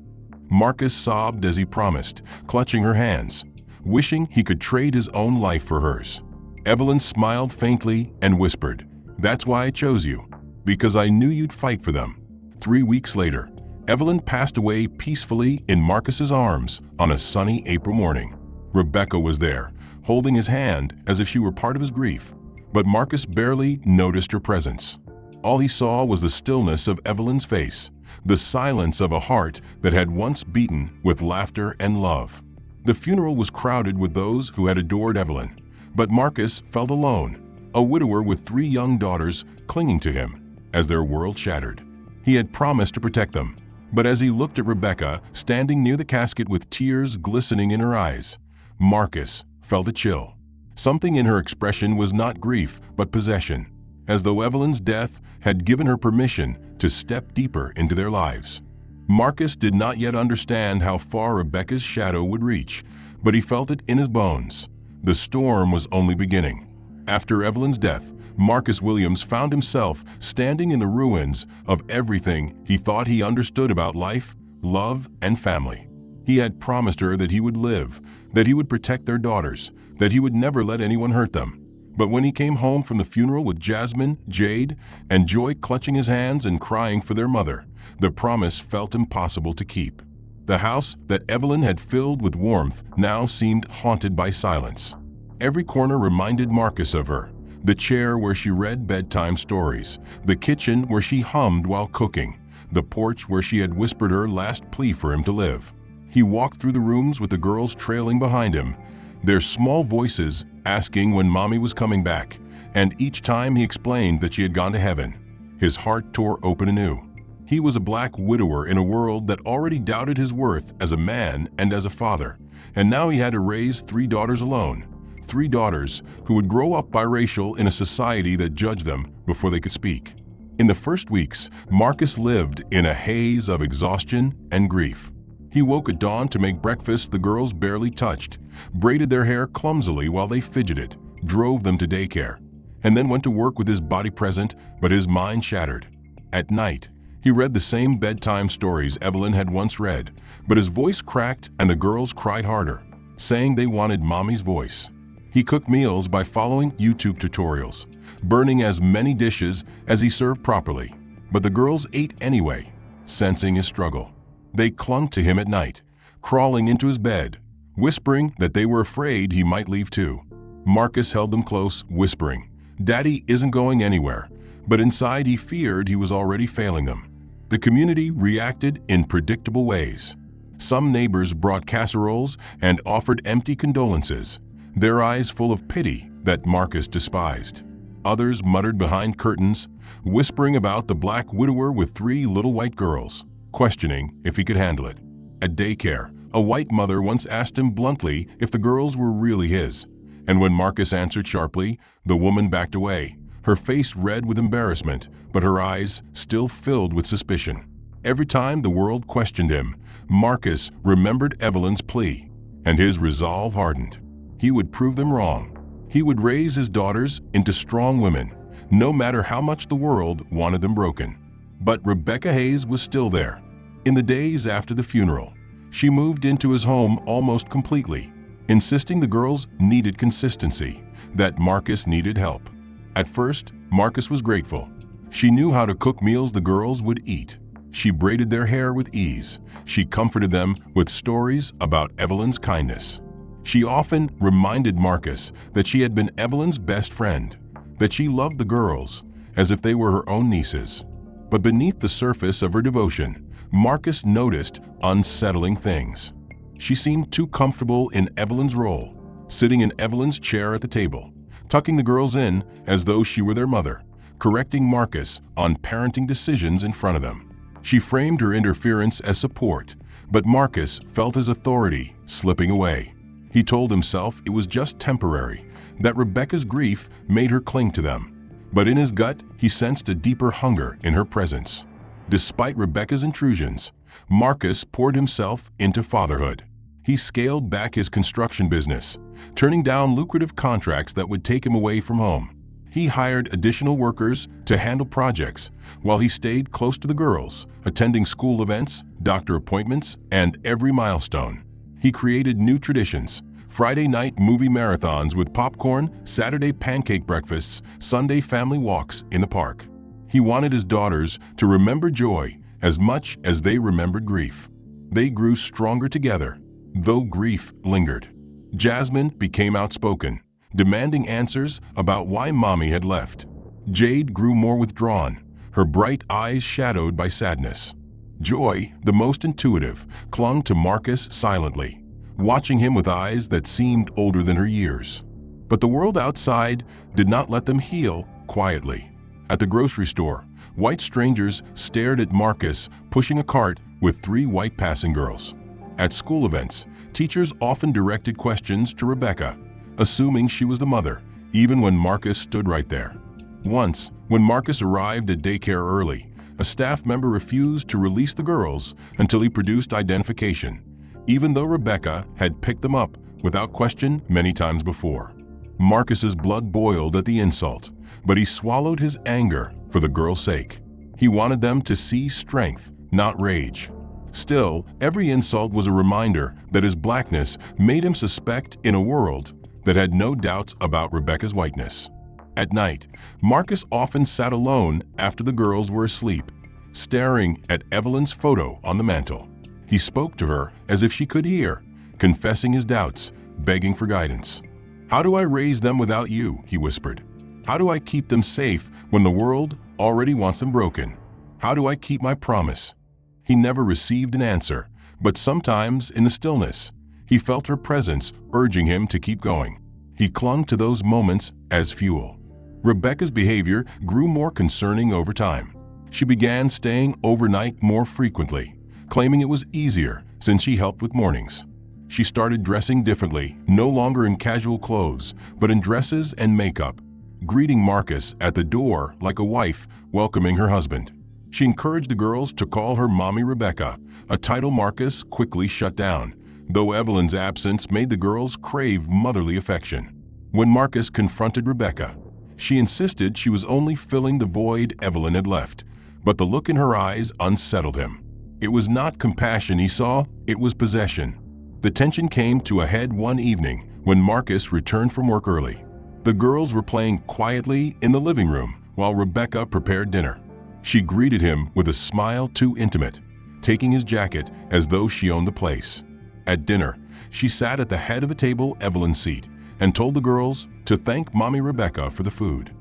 Marcus sobbed as he promised, clutching her hands, wishing he could trade his own life for hers. Evelyn smiled faintly and whispered, "That's why I chose you, because I knew you'd fight for them." 3 weeks later, Evelyn passed away peacefully in Marcus's arms on a sunny April morning. Rebecca was there, holding his hand as if she were part of his grief, but Marcus barely noticed her presence. All he saw was the stillness of Evelyn's face, the silence of a heart that had once beaten with laughter and love. The funeral was crowded with those who had adored Evelyn, but Marcus felt alone, a widower with 3 young daughters clinging to him as their world shattered. He had promised to protect them, but as he looked at Rebecca standing near the casket with tears glistening in her eyes, Marcus felt a chill. Something in her expression was not grief but possession, as though Evelyn's death had given her permission to step deeper into their lives. Marcus did not yet understand how far Rebecca's shadow would reach, but he felt it in his bones. The storm was only beginning. After Evelyn's death, Marcus Williams found himself standing in the ruins of everything he thought he understood about life, love, and family. He had promised her that he would live, that he would protect their daughters, that he would never let anyone hurt them. But when he came home from the funeral with Jasmine, Jade, and Joy clutching his hands and crying for their mother, the promise felt impossible to keep. The house that Evelyn had filled with warmth now seemed haunted by silence. Every corner reminded Marcus of her. The chair where she read bedtime stories, the kitchen where she hummed while cooking, the porch where she had whispered her last plea for him to live. He walked through the rooms with the girls trailing behind him, their small voices asking when Mommy was coming back, and each time he explained that she had gone to heaven, his heart tore open anew. He was a black widower in a world that already doubted his worth as a man and as a father, and now he had to raise 3 daughters alone. 3 daughters who would grow up biracial in a society that judged them before they could speak. In the first weeks, Marcus lived in a haze of exhaustion and grief. He woke at dawn to make breakfast the girls barely touched, braided their hair clumsily while they fidgeted, drove them to daycare, and then went to work with his body present but his mind shattered. At night, he read the same bedtime stories Evelyn had once read, but his voice cracked and the girls cried harder, saying they wanted Mommy's voice. He cooked meals by following YouTube tutorials, burning as many dishes as he served properly, but the girls ate anyway, sensing his struggle. They clung to him at night, crawling into his bed, whispering that they were afraid he might leave too. Marcus held them close, whispering, "Daddy isn't going anywhere," but inside he feared he was already failing them. The community reacted in predictable ways. Some neighbors brought casseroles and offered empty condolences, their eyes full of pity that Marcus despised. Others muttered behind curtains, whispering about the black widower with 3 little white girls, questioning if he could handle it. At daycare, a white mother once asked him bluntly if the girls were really his, and when Marcus answered sharply, the woman backed away, her face red with embarrassment, but her eyes still filled with suspicion. Every time the world questioned him, Marcus remembered Evelyn's plea, and his resolve hardened. He would prove them wrong. He would raise his daughters into strong women, no matter how much the world wanted them broken. But Rebecca Hayes was still there. In the days after the funeral, she moved into his home almost completely, insisting the girls needed consistency, that Marcus needed help. At first, Marcus was grateful. She knew how to cook meals the girls would eat. She braided their hair with ease. She comforted them with stories about Evelyn's kindness. She often reminded Marcus that she had been Evelyn's best friend, that she loved the girls as if they were her own nieces. But beneath the surface of her devotion, Marcus noticed unsettling things. She seemed too comfortable in Evelyn's role, sitting in Evelyn's chair at the table, tucking the girls in as though she were their mother, correcting Marcus on parenting decisions in front of them. She framed her interference as support, but Marcus felt his authority slipping away. He told himself it was just temporary, that Rebecca's grief made her cling to them. But in his gut, he sensed a deeper hunger in her presence. Despite Rebecca's intrusions, Marcus poured himself into fatherhood. He scaled back his construction business, turning down lucrative contracts that would take him away from home. He hired additional workers to handle projects, while he stayed close to the girls, attending school events, doctor appointments, and every milestone. He created new traditions: Friday night movie marathons with popcorn, Saturday pancake breakfasts, Sunday family walks in the park. He wanted his daughters to remember joy as much as they remembered grief. They grew stronger together, though grief lingered. Jasmine became outspoken, demanding answers about why Mommy had left. Jade grew more withdrawn, her bright eyes shadowed by sadness. Joy, the most intuitive, clung to Marcus silently, watching him with eyes that seemed older than her years. But the world outside did not let them heal quietly. At the grocery store, white strangers stared at Marcus pushing a cart with 3 white passing girls. At school events, teachers often directed questions to Rebecca, assuming she was the mother, even when Marcus stood right there. Once, when Marcus arrived at daycare early, a staff member refused to release the girls until he produced identification, even though Rebecca had picked them up without question many times before. Marcus's blood boiled at the insult, but he swallowed his anger for the girls' sake. He wanted them to see strength, not rage. Still, every insult was a reminder that his blackness made him suspect in a world that had no doubts about Rebecca's whiteness. At night, Marcus often sat alone after the girls were asleep, staring at Evelyn's photo on the mantel. He spoke to her as if she could hear, confessing his doubts, begging for guidance. "How do I raise them without you?" he whispered. "How do I keep them safe when the world already wants them broken? How do I keep my promise?" He never received an answer, but sometimes in the stillness, he felt her presence urging him to keep going. He clung to those moments as fuel. Rebecca's behavior grew more concerning over time. She began staying overnight more frequently, claiming it was easier since she helped with mornings. She started dressing differently, no longer in casual clothes, but in dresses and makeup, greeting Marcus at the door like a wife welcoming her husband. She encouraged the girls to call her Mommy Rebecca, a title Marcus quickly shut down, though Evelyn's absence made the girls crave motherly affection. When Marcus confronted Rebecca, she insisted she was only filling the void Evelyn had left, but the look in her eyes unsettled him. It was not compassion he saw, it was possession. The tension came to a head one evening when Marcus returned from work early. The girls were playing quietly in the living room while Rebecca prepared dinner. She greeted him with a smile too intimate, taking his jacket as though she owned the place. At dinner, she sat at the head of the table Evelyn's seat and told the girls to thank Mommy Rebecca for the food.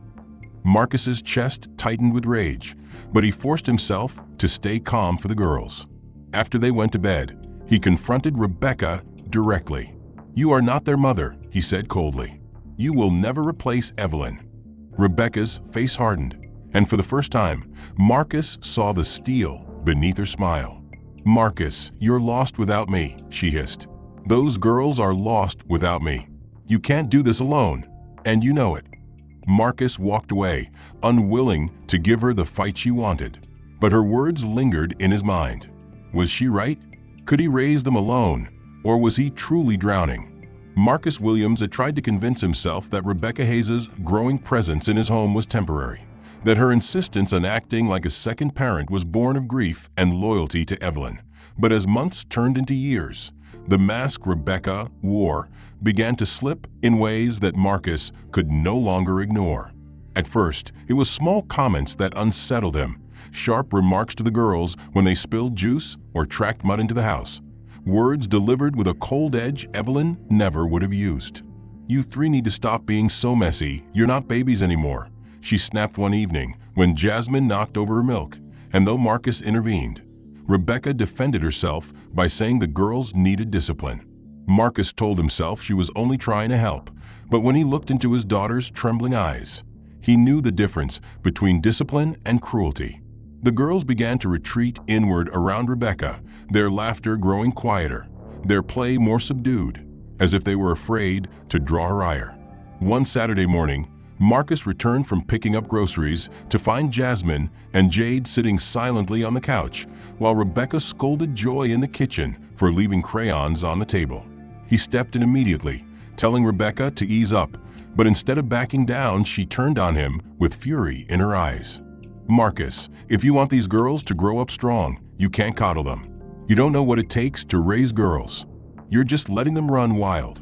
Marcus's chest tightened with rage, but he forced himself to stay calm for the girls. After they went to bed, he confronted Rebecca directly. "You are not their mother," he said coldly. "You will never replace Evelyn." Rebecca's face hardened, and for the first time, Marcus saw the steel beneath her smile. "Marcus, you're lost without me," she hissed. "Those girls are lost without me. You can't do this alone, and you know it." Marcus walked away, unwilling to give her the fight she wanted. But her words lingered in his mind. Was she right? Could he raise them alone, or was he truly drowning? Marcus Williams had tried to convince himself that Rebecca Hayes' growing presence in his home was temporary, that her insistence on acting like a second parent was born of grief and loyalty to Evelyn. But as months turned into years, The mask Rebecca wore began to slip in ways that Marcus could no longer ignore. At first, it was small comments that unsettled him, sharp remarks to the girls when they spilled juice or tracked mud into the house. Words delivered with a cold edge Evelyn never would have used. "You three need to stop being so messy. You're not babies anymore," she snapped one evening when Jasmine knocked over her milk, and though Marcus intervened, Rebecca defended herself by saying the girls needed discipline. Marcus told himself she was only trying to help, but when he looked into his daughter's trembling eyes, he knew the difference between discipline and cruelty. The girls began to retreat inward around Rebecca, their laughter growing quieter, their play more subdued, as if they were afraid to draw her ire. One Saturday morning, Marcus returned from picking up groceries to find Jasmine and Jade sitting silently on the couch, while Rebecca scolded Joy in the kitchen for leaving crayons on the table. He stepped in immediately, telling Rebecca to ease up, but instead of backing down, she turned on him with fury in her eyes. "Marcus, if you want these girls to grow up strong, you can't coddle them. You don't know what it takes to raise girls. You're just letting them run wild."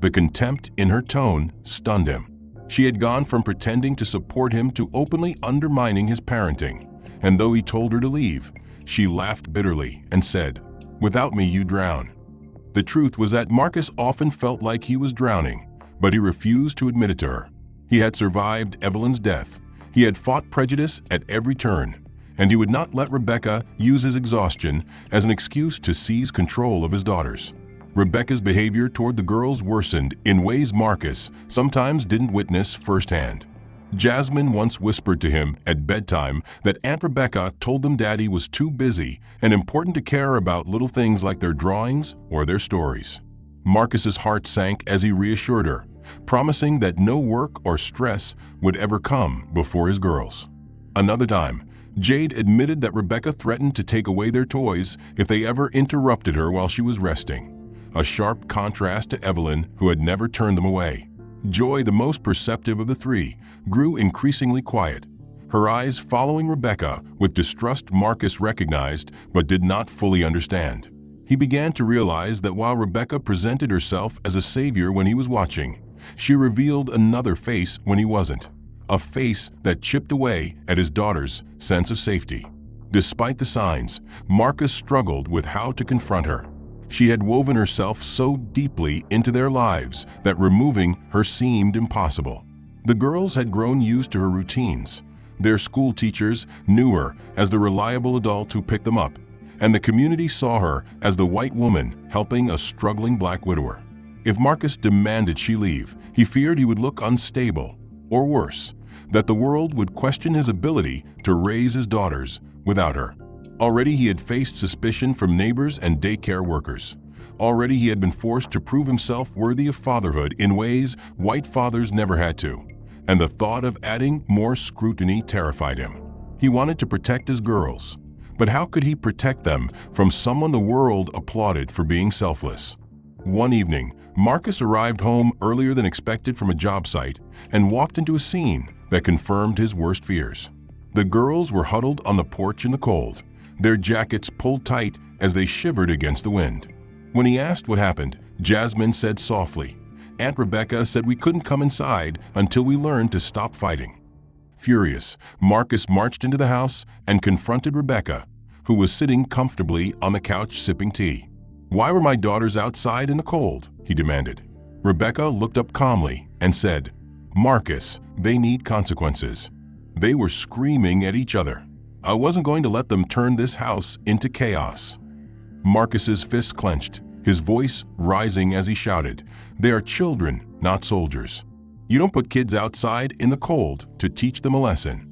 The contempt in her tone stunned him. She had gone from pretending to support him to openly undermining his parenting, and though he told her to leave, she laughed bitterly and said, "Without me, you drown." The truth was that Marcus often felt like he was drowning, but he refused to admit it to her. He had survived Evelyn's death. He had fought prejudice at every turn, and he would not let Rebecca use his exhaustion as an excuse to seize control of his daughters. Rebecca's behavior toward the girls worsened in ways Marcus sometimes didn't witness firsthand. Jasmine once whispered to him at bedtime that Aunt Rebecca told them Daddy was too busy and important to care about little things like their drawings or their stories. Marcus's heart sank as he reassured her, promising that no work or stress would ever come before his girls. Another time, Jade admitted that Rebecca threatened to take away their toys if they ever interrupted her while she was resting, a sharp contrast to Evelyn, who had never turned them away. Joy, the most perceptive of the three, grew increasingly quiet, her eyes following Rebecca with distrust Marcus recognized but did not fully understand. He began to realize that while Rebecca presented herself as a savior when he was watching, she revealed another face when he wasn't, a face that chipped away at his daughter's sense of safety. Despite the signs, Marcus struggled with how to confront her. She had woven herself so deeply into their lives that removing her seemed impossible. The girls had grown used to her routines. Their school teachers knew her as the reliable adult who picked them up, and the community saw her as the white woman helping a struggling black widower. If Marcus demanded she leave, he feared he would look unstable, or worse, that the world would question his ability to raise his daughters without her. Already he had faced suspicion from neighbors and daycare workers. Already he had been forced to prove himself worthy of fatherhood in ways white fathers never had to, and the thought of adding more scrutiny terrified him. He wanted to protect his girls, but how could he protect them from someone the world applauded for being selfless? One evening, Marcus arrived home earlier than expected from a job site and walked into a scene that confirmed his worst fears. The girls were huddled on the porch in the cold, their jackets pulled tight as they shivered against the wind. When he asked what happened, Jasmine said softly, "Aunt Rebecca said we couldn't come inside until we learned to stop fighting." Furious, Marcus marched into the house and confronted Rebecca, who was sitting comfortably on the couch sipping tea. "Why were my daughters outside in the cold?" he demanded. Rebecca looked up calmly and said, "Marcus, they need consequences." They were screaming at each other. "I wasn't going to let them turn this house into chaos." Marcus's fists clenched, his voice rising as he shouted, "They are children, not soldiers. You don't put kids outside in the cold to teach them a lesson."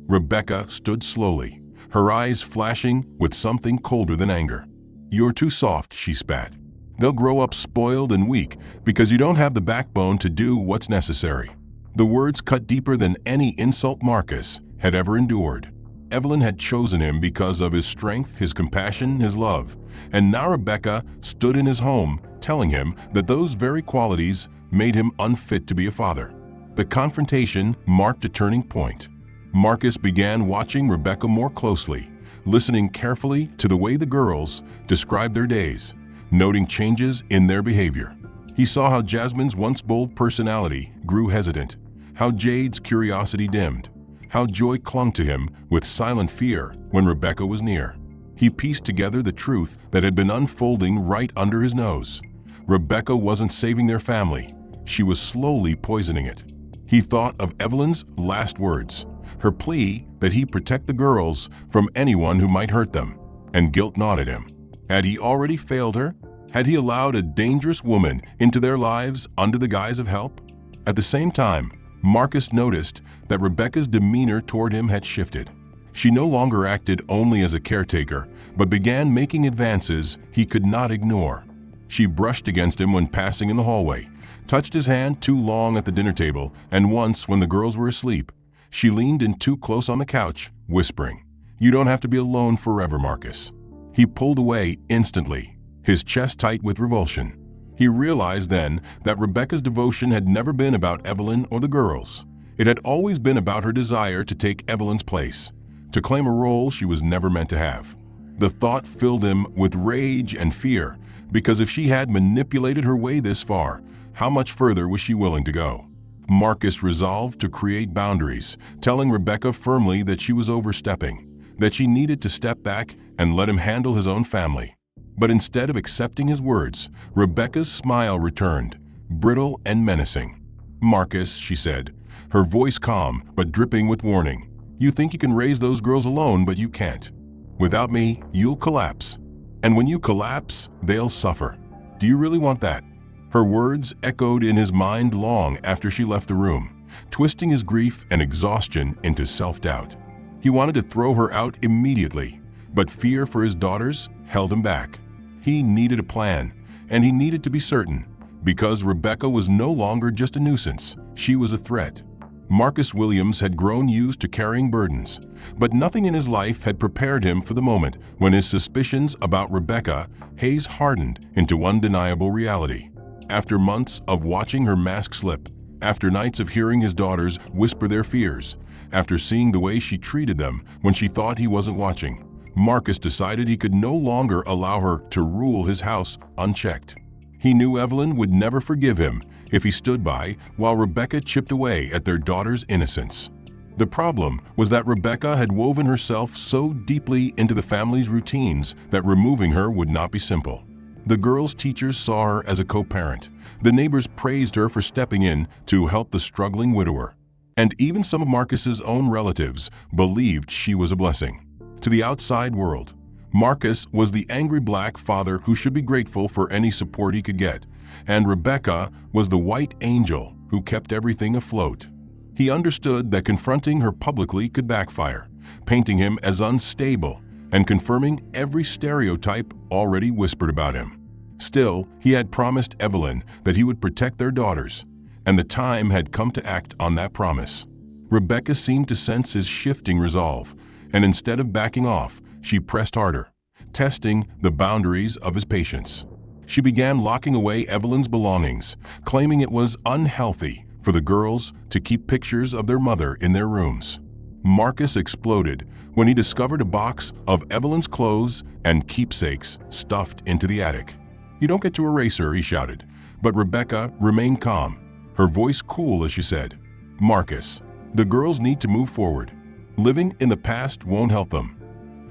Rebecca stood slowly, her eyes flashing with something colder than anger. "You're too soft," she spat. "They'll grow up spoiled and weak because you don't have the backbone to do what's necessary." The words cut deeper than any insult Marcus had ever endured. Evelyn had chosen him because of his strength, his compassion, his love, and now Rebecca stood in his home telling him that those very qualities made him unfit to be a father. The confrontation marked a turning point. Marcus began watching Rebecca more closely, listening carefully to the way the girls described their days, noting changes in their behavior. He saw how Jasmine's once bold personality grew hesitant, how Jade's curiosity dimmed, how Joy clung to him with silent fear when Rebecca was near. He pieced together the truth that had been unfolding right under his nose. Rebecca wasn't saving their family. She was slowly poisoning it. He thought of Evelyn's last words, her plea that he protect the girls from anyone who might hurt them, and guilt gnawed at him. Had he already failed her? Had he allowed a dangerous woman into their lives under the guise of help? At the same time, Marcus noticed that Rebecca's demeanor toward him had shifted. She no longer acted only as a caretaker, but began making advances he could not ignore. She brushed against him when passing in the hallway, touched his hand too long at the dinner table, and once when the girls were asleep, she leaned in too close on the couch, whispering, "You don't have to be alone forever, Marcus." He pulled away instantly, his chest tight with revulsion. He realized then that Rebecca's devotion had never been about Evelyn or the girls. It had always been about her desire to take Evelyn's place, to claim a role she was never meant to have. The thought filled him with rage and fear, because if she had manipulated her way this far, how much further was she willing to go? Marcus resolved to create boundaries, telling Rebecca firmly that she was overstepping, that she needed to step back and let him handle his own family. But instead of accepting his words, Rebecca's smile returned, brittle and menacing. "Marcus," she said, her voice calm but dripping with warning, "you think you can raise those girls alone, but you can't. Without me, you'll collapse. And when you collapse, they'll suffer. Do you really want that?" Her words echoed in his mind long after she left the room, twisting his grief and exhaustion into self-doubt. He wanted to throw her out immediately, but fear for his daughters held him back. He needed a plan, and he needed to be certain, because Rebecca was no longer just a nuisance, she was a threat. Marcus Williams had grown used to carrying burdens, but nothing in his life had prepared him for the moment when his suspicions about Rebecca Hayes hardened into undeniable reality. After months of watching her mask slip, after nights of hearing his daughters whisper their fears, after seeing the way she treated them when she thought he wasn't watching, Marcus decided he could no longer allow her to rule his house unchecked. He knew Evelyn would never forgive him if he stood by while Rebecca chipped away at their daughter's innocence. The problem was that Rebecca had woven herself so deeply into the family's routines that removing her would not be simple. The girls' teachers saw her as a co-parent. The neighbors praised her for stepping in to help the struggling widower. And even some of Marcus's own relatives believed she was a blessing. To the outside world, Marcus was the angry black father who should be grateful for any support he could get, and Rebecca was the white angel who kept everything afloat. He understood that confronting her publicly could backfire, painting him as unstable and confirming every stereotype already whispered about him. Still, he had promised Evelyn that he would protect their daughters, and the time had come to act on that promise. Rebecca seemed to sense his shifting resolve, and instead of backing off, she pressed harder, testing the boundaries of his patience. She began locking away Evelyn's belongings, claiming it was unhealthy for the girls to keep pictures of their mother in their rooms. Marcus exploded when he discovered a box of Evelyn's clothes and keepsakes stuffed into the attic. "You don't get to erase her," he shouted, but Rebecca remained calm, her voice cool as she said, "Marcus, the girls need to move forward. Living in the past won't help them."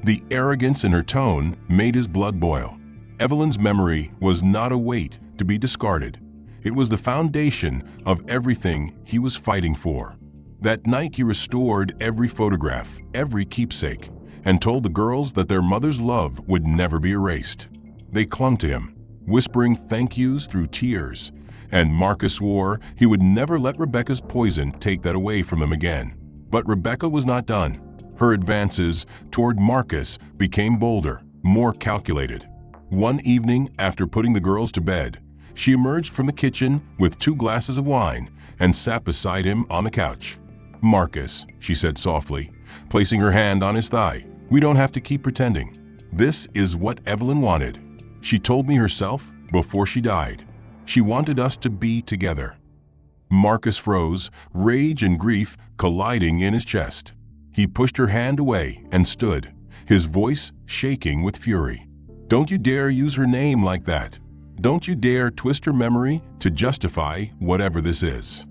The arrogance in her tone made his blood boil. Evelyn's memory was not a weight to be discarded. It was the foundation of everything he was fighting for. That night he restored every photograph, every keepsake, and told the girls that their mother's love would never be erased. They clung to him, whispering thank yous through tears, and Marcus swore he would never let Rebecca's poison take that away from them again. But Rebecca was not done. Her advances toward Marcus became bolder, more calculated. One evening, after putting the girls to bed, she emerged from the kitchen with 2 glasses of wine and sat beside him on the couch. "Marcus," she said softly, placing her hand on his thigh, "we don't have to keep pretending. This is what Evelyn wanted. She told me herself before she died. She wanted us to be together." Marcus froze, rage and grief colliding in his chest. He pushed her hand away and stood, his voice shaking with fury. Don't you dare use her name like that. Don't you dare twist her memory to justify whatever this is."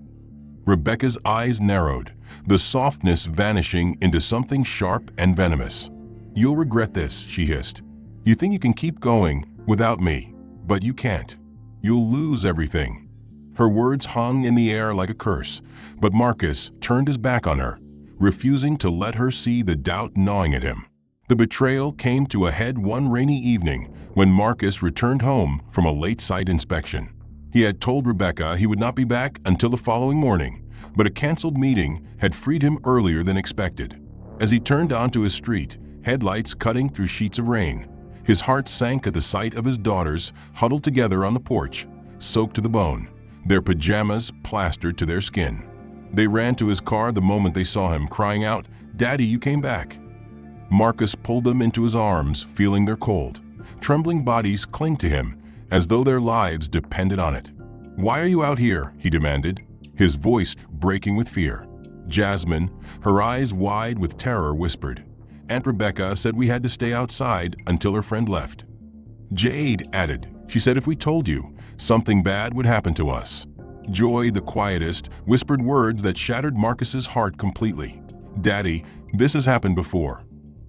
Rebecca's eyes narrowed, the softness vanishing into something sharp and venomous. "You'll regret this," she hissed. "You think you can keep going without me, but you can't. You'll lose everything." Her words hung in the air like a curse, but Marcus turned his back on her, refusing to let her see the doubt gnawing at him. The betrayal came to a head one rainy evening when Marcus returned home from a late site inspection. He had told Rebecca he would not be back until the following morning, but a canceled meeting had freed him earlier than expected. As he turned onto his street, headlights cutting through sheets of rain, his heart sank at the sight of his daughters huddled together on the porch, soaked to the bone, their pajamas plastered to their skin. They ran to his car the moment they saw him, crying out, "Daddy, you came back." Marcus pulled them into his arms, feeling their cold, trembling bodies cling to him as though their lives depended on it. "Why are you out here?" he demanded, his voice breaking with fear. Jasmine, her eyes wide with terror, whispered, "Aunt Rebecca said we had to stay outside until her friend left." Jade added, "She said if we told you, something bad would happen to us." Joy, the quietest, whispered words that shattered Marcus's heart completely. "Daddy, this has happened before."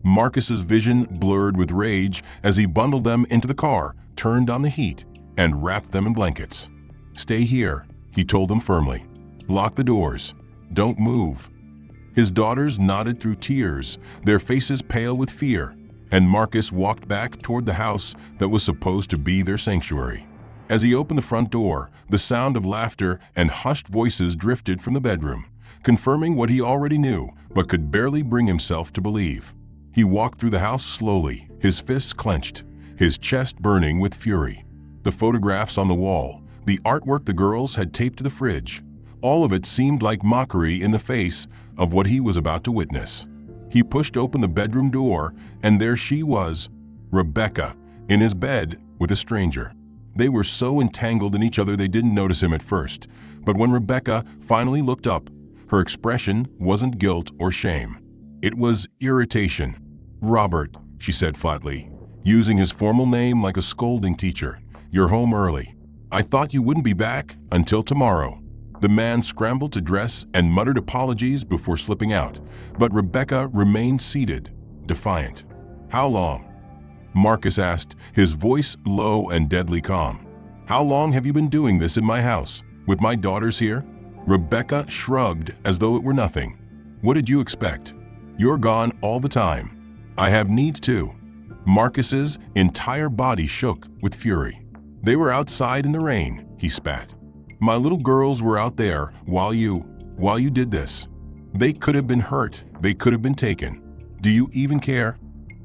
Marcus's vision blurred with rage as he bundled them into the car, turned on the heat, and wrapped them in blankets. "Stay here," he told them firmly. "Lock the doors. Don't move." His daughters nodded through tears, their faces pale with fear, and Marcus walked back toward the house that was supposed to be their sanctuary. As he opened the front door, the sound of laughter and hushed voices drifted from the bedroom, confirming what he already knew but could barely bring himself to believe. He walked through the house slowly, his fists clenched, his chest burning with fury. The photographs on the wall, the artwork the girls had taped to the fridge, all of it seemed like mockery in the face of what he was about to witness. He pushed open the bedroom door, and there she was, Rebecca, in his bed with a stranger. They were so entangled in each other they didn't notice him at first, but when Rebecca finally looked up, her expression wasn't guilt or shame. It was irritation. "Robert," she said flatly, using his formal name like a scolding teacher, "you're home early. I thought you wouldn't be back until tomorrow." The man scrambled to dress and muttered apologies before slipping out, but Rebecca remained seated, defiant. "How long?" Marcus asked, his voice low and deadly calm. "How long have you been doing this in my house, with my daughters here?" Rebecca shrugged as though it were nothing. "What did you expect? You're gone all the time. I have needs too." Marcus's entire body shook with fury. "They were outside in the rain," he spat. "My little girls were out there while you did this. They could have been hurt, they could have been taken. Do you even care?"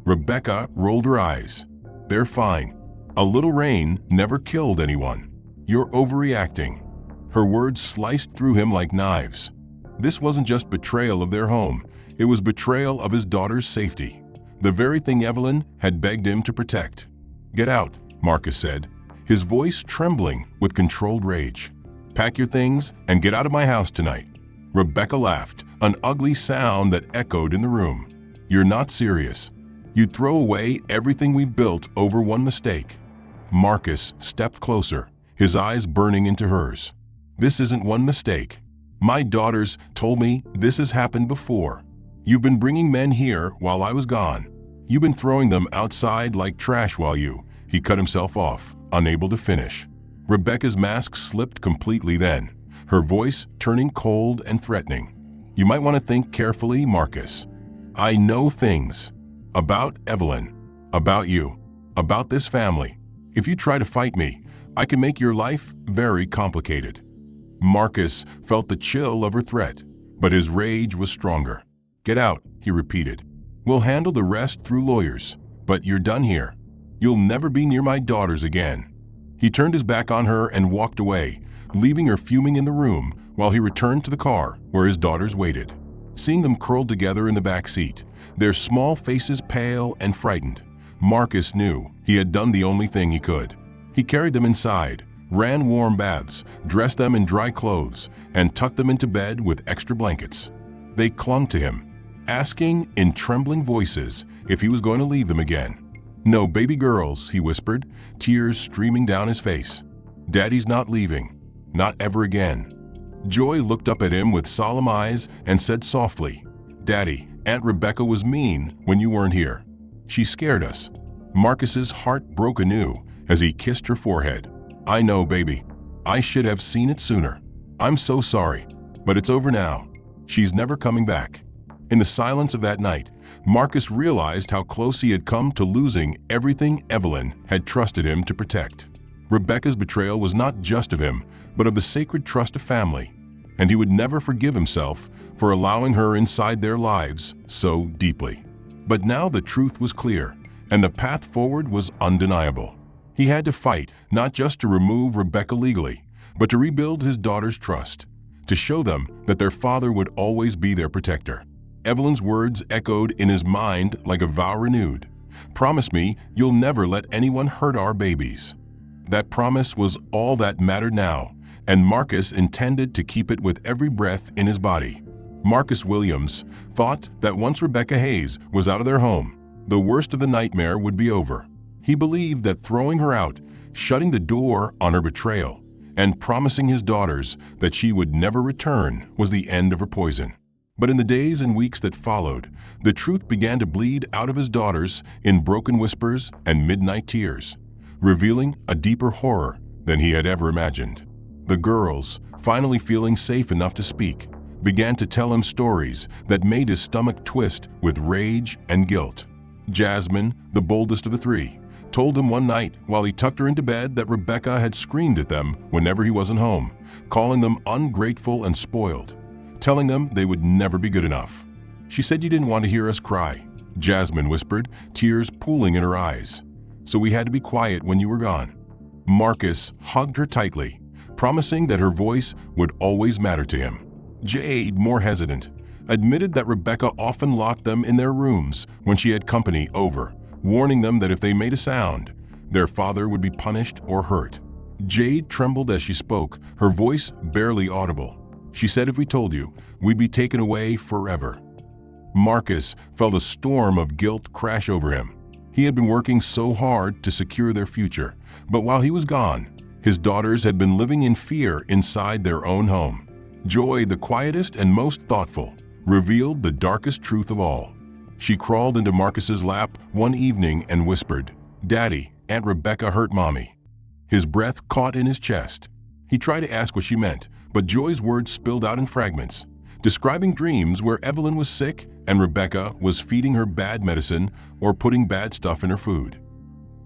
Rebecca rolled her eyes. "They're fine. A little rain never killed anyone. You're overreacting." Her words sliced through him like knives. This wasn't just betrayal of their home, it was betrayal of his daughter's safety. The very thing Evelyn had begged him to protect. "Get out," Marcus said, his voice trembling with controlled rage. "Pack your things and get out of my house tonight." Rebecca laughed, an ugly sound that echoed in the room. "You're not serious. You'd throw away everything we've built over one mistake." Marcus stepped closer, his eyes burning into hers. "This isn't one mistake. My daughters told me this has happened before. You've been bringing men here while I was gone. You've been throwing them outside like trash while you—" He cut himself off, unable to finish. Rebecca's mask slipped completely then, her voice turning cold and threatening. "You might want to think carefully, Marcus. I know things. About Evelyn. About you. About this family. If you try to fight me, I can make your life very complicated." Marcus felt the chill of her threat, but his rage was stronger. "Get out," he repeated. "We'll handle the rest through lawyers, but you're done here. You'll never be near my daughters again." He turned his back on her and walked away, leaving her fuming in the room while he returned to the car where his daughters waited. Seeing them curled together in the back seat, their small faces pale and frightened, Marcus knew he had done the only thing he could. He carried them inside, ran warm baths, dressed them in dry clothes, and tucked them into bed with extra blankets. They clung to him, asking in trembling voices if he was going to leave them again. "No baby girls," he whispered, tears streaming down his face. "Daddy's not leaving. Not ever again." Joy looked up at him with solemn eyes and said softly, "Daddy, Aunt Rebecca was mean when you weren't here. She scared us." Marcus's heart broke anew as he kissed her forehead. "I know, baby. I should have seen it sooner. I'm so sorry, but it's over now. She's never coming back." In the silence of that night, Marcus realized how close he had come to losing everything Evelyn had trusted him to protect. Rebecca's betrayal was not just of him, but of the sacred trust of family, and he would never forgive himself for allowing her inside their lives so deeply. But now the truth was clear, and the path forward was undeniable. He had to fight not just to remove Rebecca legally, but to rebuild his daughter's trust, to show them that their father would always be their protector. Evelyn's words echoed in his mind like a vow renewed. "Promise me you'll never let anyone hurt our babies." That promise was all that mattered now, and Marcus intended to keep it with every breath in his body. Marcus Williams thought that once Rebecca Hayes was out of their home, the worst of the nightmare would be over. He believed that throwing her out, shutting the door on her betrayal, and promising his daughters that she would never return was the end of her poison. But in the days and weeks that followed, the truth began to bleed out of his daughters in broken whispers and midnight tears, revealing a deeper horror than he had ever imagined. The girls, finally feeling safe enough to speak, began to tell him stories that made his stomach twist with rage and guilt. Jasmine, the boldest of the three, told him one night while he tucked her into bed that Rebecca had screamed at them whenever he wasn't home, calling them ungrateful and spoiled, telling them they would never be good enough. "She said you didn't want to hear us cry," Jasmine whispered, tears pooling in her eyes. "So we had to be quiet when you were gone." Marcus hugged her tightly, promising that her voice would always matter to him. Jade, more hesitant, admitted that Rebecca often locked them in their rooms when she had company over, warning them that if they made a sound, their father would be punished or hurt. Jade trembled as she spoke, her voice barely audible. She said, "If we told you, we'd be taken away forever." Marcus felt a storm of guilt crash over him. He had been working so hard to secure their future, but while he was gone, his daughters had been living in fear inside their own home. Joy, the quietest and most thoughtful, revealed the darkest truth of all. She crawled into Marcus's lap one evening and whispered, "Daddy, Aunt Rebecca hurt Mommy." His breath caught in his chest. He tried to ask what she meant, but Joy's words spilled out in fragments, describing dreams where Evelyn was sick and Rebecca was feeding her bad medicine or putting bad stuff in her food.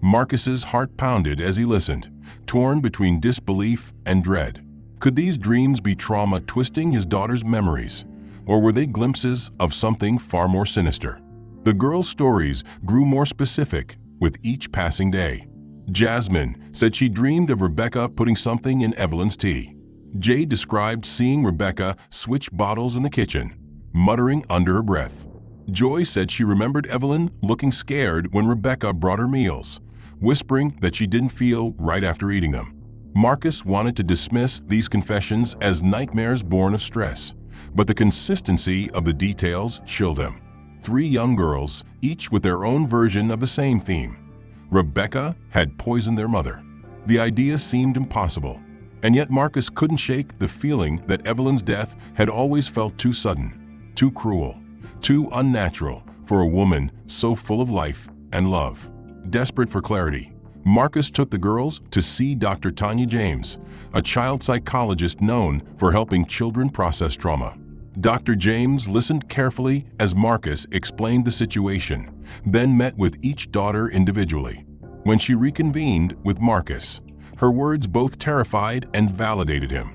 Marcus's heart pounded as he listened, torn between disbelief and dread. Could these dreams be trauma twisting his daughter's memories, or were they glimpses of something far more sinister? The girls' stories grew more specific with each passing day. Jasmine said she dreamed of Rebecca putting something in Evelyn's tea. Jade described seeing Rebecca switch bottles in the kitchen, muttering under her breath. Joy said she remembered Evelyn looking scared when Rebecca brought her meals, whispering that she didn't feel right after eating them. Marcus wanted to dismiss these confessions as nightmares born of stress, but the consistency of the details chilled him. 3 young girls, each with their own version of the same theme. Rebecca had poisoned their mother. The idea seemed impossible, and yet Marcus couldn't shake the feeling that Evelyn's death had always felt too sudden, too cruel, too unnatural for a woman so full of life and love. Desperate for clarity, Marcus took the girls to see Dr. Tanya James, a child psychologist known for helping children process trauma. Dr. James listened carefully as Marcus explained the situation, then met with each daughter individually. When she reconvened with Marcus, her words both terrified and validated him.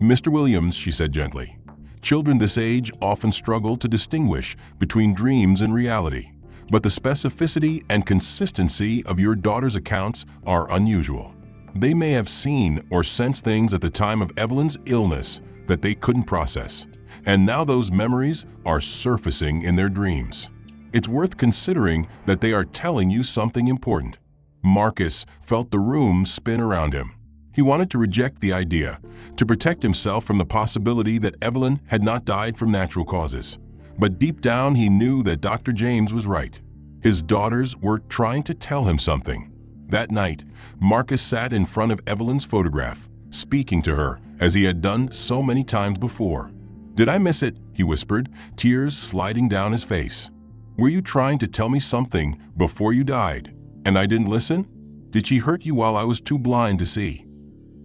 "Mr. Williams," she said gently, "children this age often struggle to distinguish between dreams and reality, but the specificity and consistency of your daughter's accounts are unusual. They may have seen or sensed things at the time of Evelyn's illness that they couldn't process, and now those memories are surfacing in their dreams. It's worth considering that they are telling you something important." Marcus felt the room spin around him. He wanted to reject the idea, to protect himself from the possibility that Evelyn had not died from natural causes. But deep down he knew that Dr. James was right. His daughters were trying to tell him something. That night, Marcus sat in front of Evelyn's photograph, speaking to her as he had done so many times before. "Did I miss it?" he whispered, tears sliding down his face. "Were you trying to tell me something before you died, and I didn't listen? Did she hurt you while I was too blind to see?"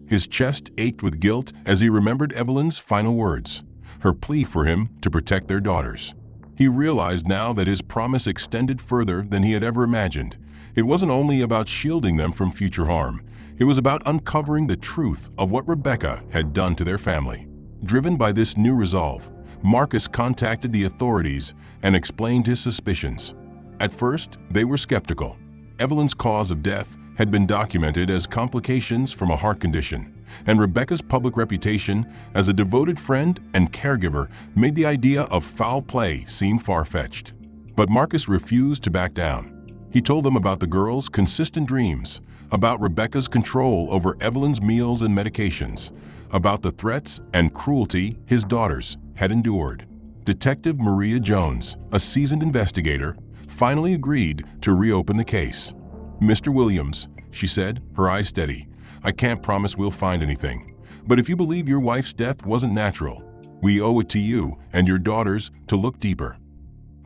His chest ached with guilt as he remembered Evelyn's final words, her plea for him to protect their daughters. He realized now that his promise extended further than he had ever imagined. It wasn't only about shielding them from future harm. It was about uncovering the truth of what Rebecca had done to their family. Driven by this new resolve, Marcus contacted the authorities and explained his suspicions. At first, they were skeptical. Evelyn's cause of death had been documented as complications from a heart condition, and Rebecca's public reputation as a devoted friend and caregiver made the idea of foul play seem far-fetched. But Marcus refused to back down. He told them about the girls' consistent dreams, about Rebecca's control over Evelyn's meals and medications, about the threats and cruelty his daughters had endured. Detective Maria Jones, a seasoned investigator, finally agreed to reopen the case. "Mr. Williams," she said, her eyes steady, "I can't promise we'll find anything. But if you believe your wife's death wasn't natural, we owe it to you and your daughters to look deeper."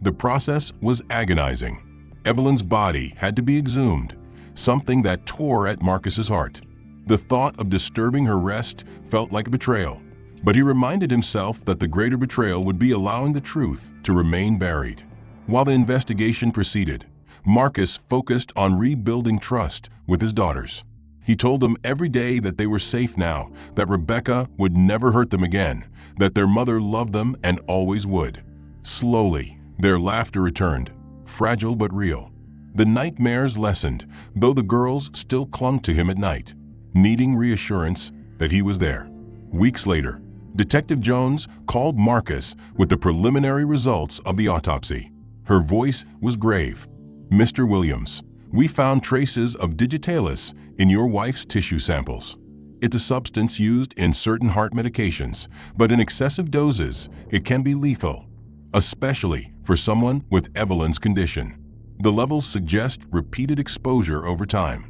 The process was agonizing. Evelyn's body had to be exhumed, something that tore at Marcus's heart. The thought of disturbing her rest felt like a betrayal, but he reminded himself that the greater betrayal would be allowing the truth to remain buried. While the investigation proceeded, Marcus focused on rebuilding trust with his daughters. He told them every day that they were safe now, that Rebecca would never hurt them again, that their mother loved them and always would. Slowly, their laughter returned, fragile but real. The nightmares lessened, though the girls still clung to him at night, needing reassurance that he was there. Weeks later, Detective Jones called Marcus with the preliminary results of the autopsy. Her voice was grave. "Mr. Williams, we found traces of digitalis in your wife's tissue samples. It's a substance used in certain heart medications, but in excessive doses, it can be lethal, especially for someone with Evelyn's condition. The levels suggest repeated exposure over time."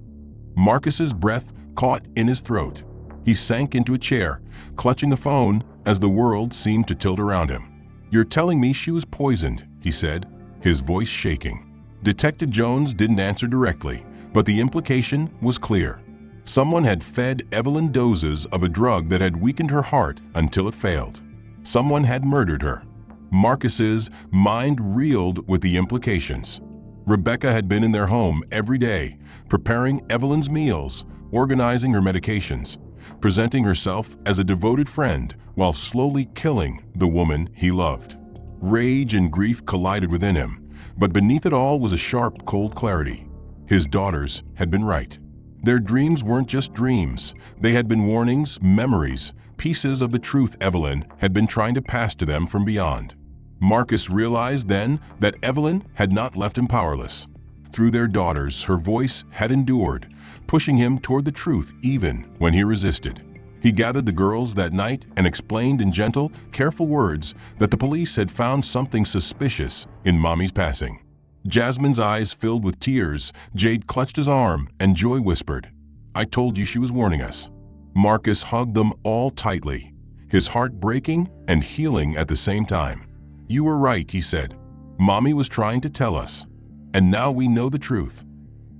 Marcus's breath caught in his throat. He sank into a chair, clutching the phone as the world seemed to tilt around him. "You're telling me she was poisoned," he said, his voice shaking. Detective Jones didn't answer directly, but the implication was clear. Someone had fed Evelyn doses of a drug that had weakened her heart until it failed. Someone had murdered her. Marcus's mind reeled with the implications. Rebecca had been in their home every day, preparing Evelyn's meals, organizing her medications, presenting herself as a devoted friend while slowly killing the woman he loved. Rage and grief collided within him, but beneath it all was a sharp, cold clarity. His daughters had been right. Their dreams weren't just dreams. They had been warnings, memories, pieces of the truth Evelyn had been trying to pass to them from beyond. Marcus realized then that Evelyn had not left him powerless. Through their daughters, her voice had endured, pushing him toward the truth even when he resisted. He gathered the girls that night and explained in gentle, careful words that the police had found something suspicious in Mommy's passing. Jasmine's eyes filled with tears, Jade clutched his arm, and Joy whispered, "I told you she was warning us." Marcus hugged them all tightly, his heart breaking and healing at the same time. "You were right," he said. "Mommy was trying to tell us. And now we know the truth."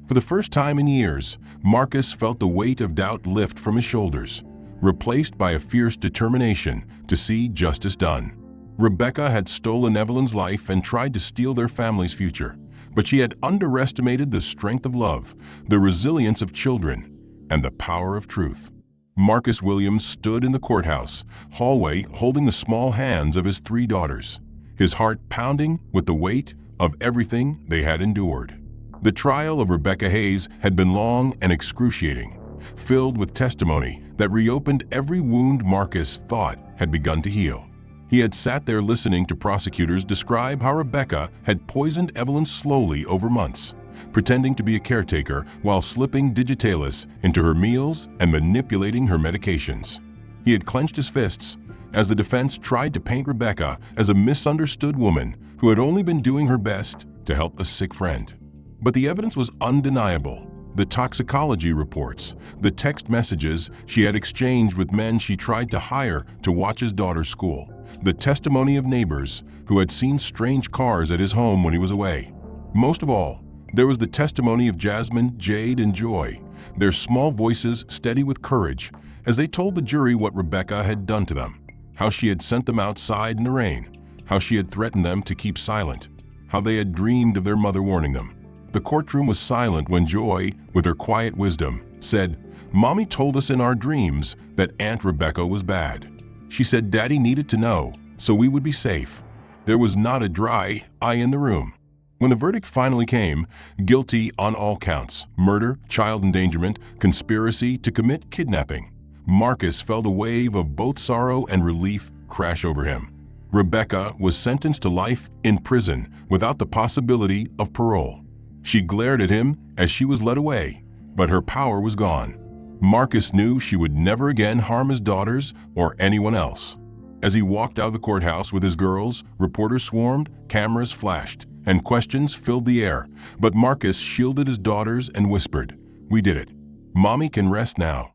For the first time in years, Marcus felt the weight of doubt lift from his shoulders, replaced by a fierce determination to see justice done. Rebecca had stolen Evelyn's life and tried to steal their family's future, but she had underestimated the strength of love, the resilience of children, and the power of truth. Marcus Williams stood in the courthouse hallway holding the small hands of his 3 daughters, his heart pounding with the weight of everything they had endured. The trial of Rebecca Hayes had been long and excruciating, filled with testimony that reopened every wound Marcus thought had begun to heal. He had sat there listening to prosecutors describe how Rebecca had poisoned Evelyn slowly over months, pretending to be a caretaker while slipping digitalis into her meals and manipulating her medications. He had clenched his fists as the defense tried to paint Rebecca as a misunderstood woman who had only been doing her best to help a sick friend. But the evidence was undeniable. The toxicology reports, the text messages she had exchanged with men she tried to hire to watch his daughter's school, the testimony of neighbors who had seen strange cars at his home when he was away. Most of all, there was the testimony of Jasmine, Jade, and Joy, their small voices steady with courage, as they told the jury what Rebecca had done to them, how she had sent them outside in the rain, how she had threatened them to keep silent, how they had dreamed of their mother warning them. The courtroom was silent when Joy, with her quiet wisdom, said, "Mommy told us in our dreams that Aunt Rebecca was bad. She said Daddy needed to know, so we would be safe." There was not a dry eye in the room. When the verdict finally came, guilty on all counts, murder, child endangerment, conspiracy to commit kidnapping, Marcus felt a wave of both sorrow and relief crash over him. Rebecca was sentenced to life in prison without the possibility of parole. She glared at him as she was led away, but her power was gone. Marcus knew she would never again harm his daughters or anyone else. As he walked out of the courthouse with his girls, reporters swarmed, cameras flashed, and questions filled the air. But Marcus shielded his daughters and whispered, "We did it. Mommy can rest now."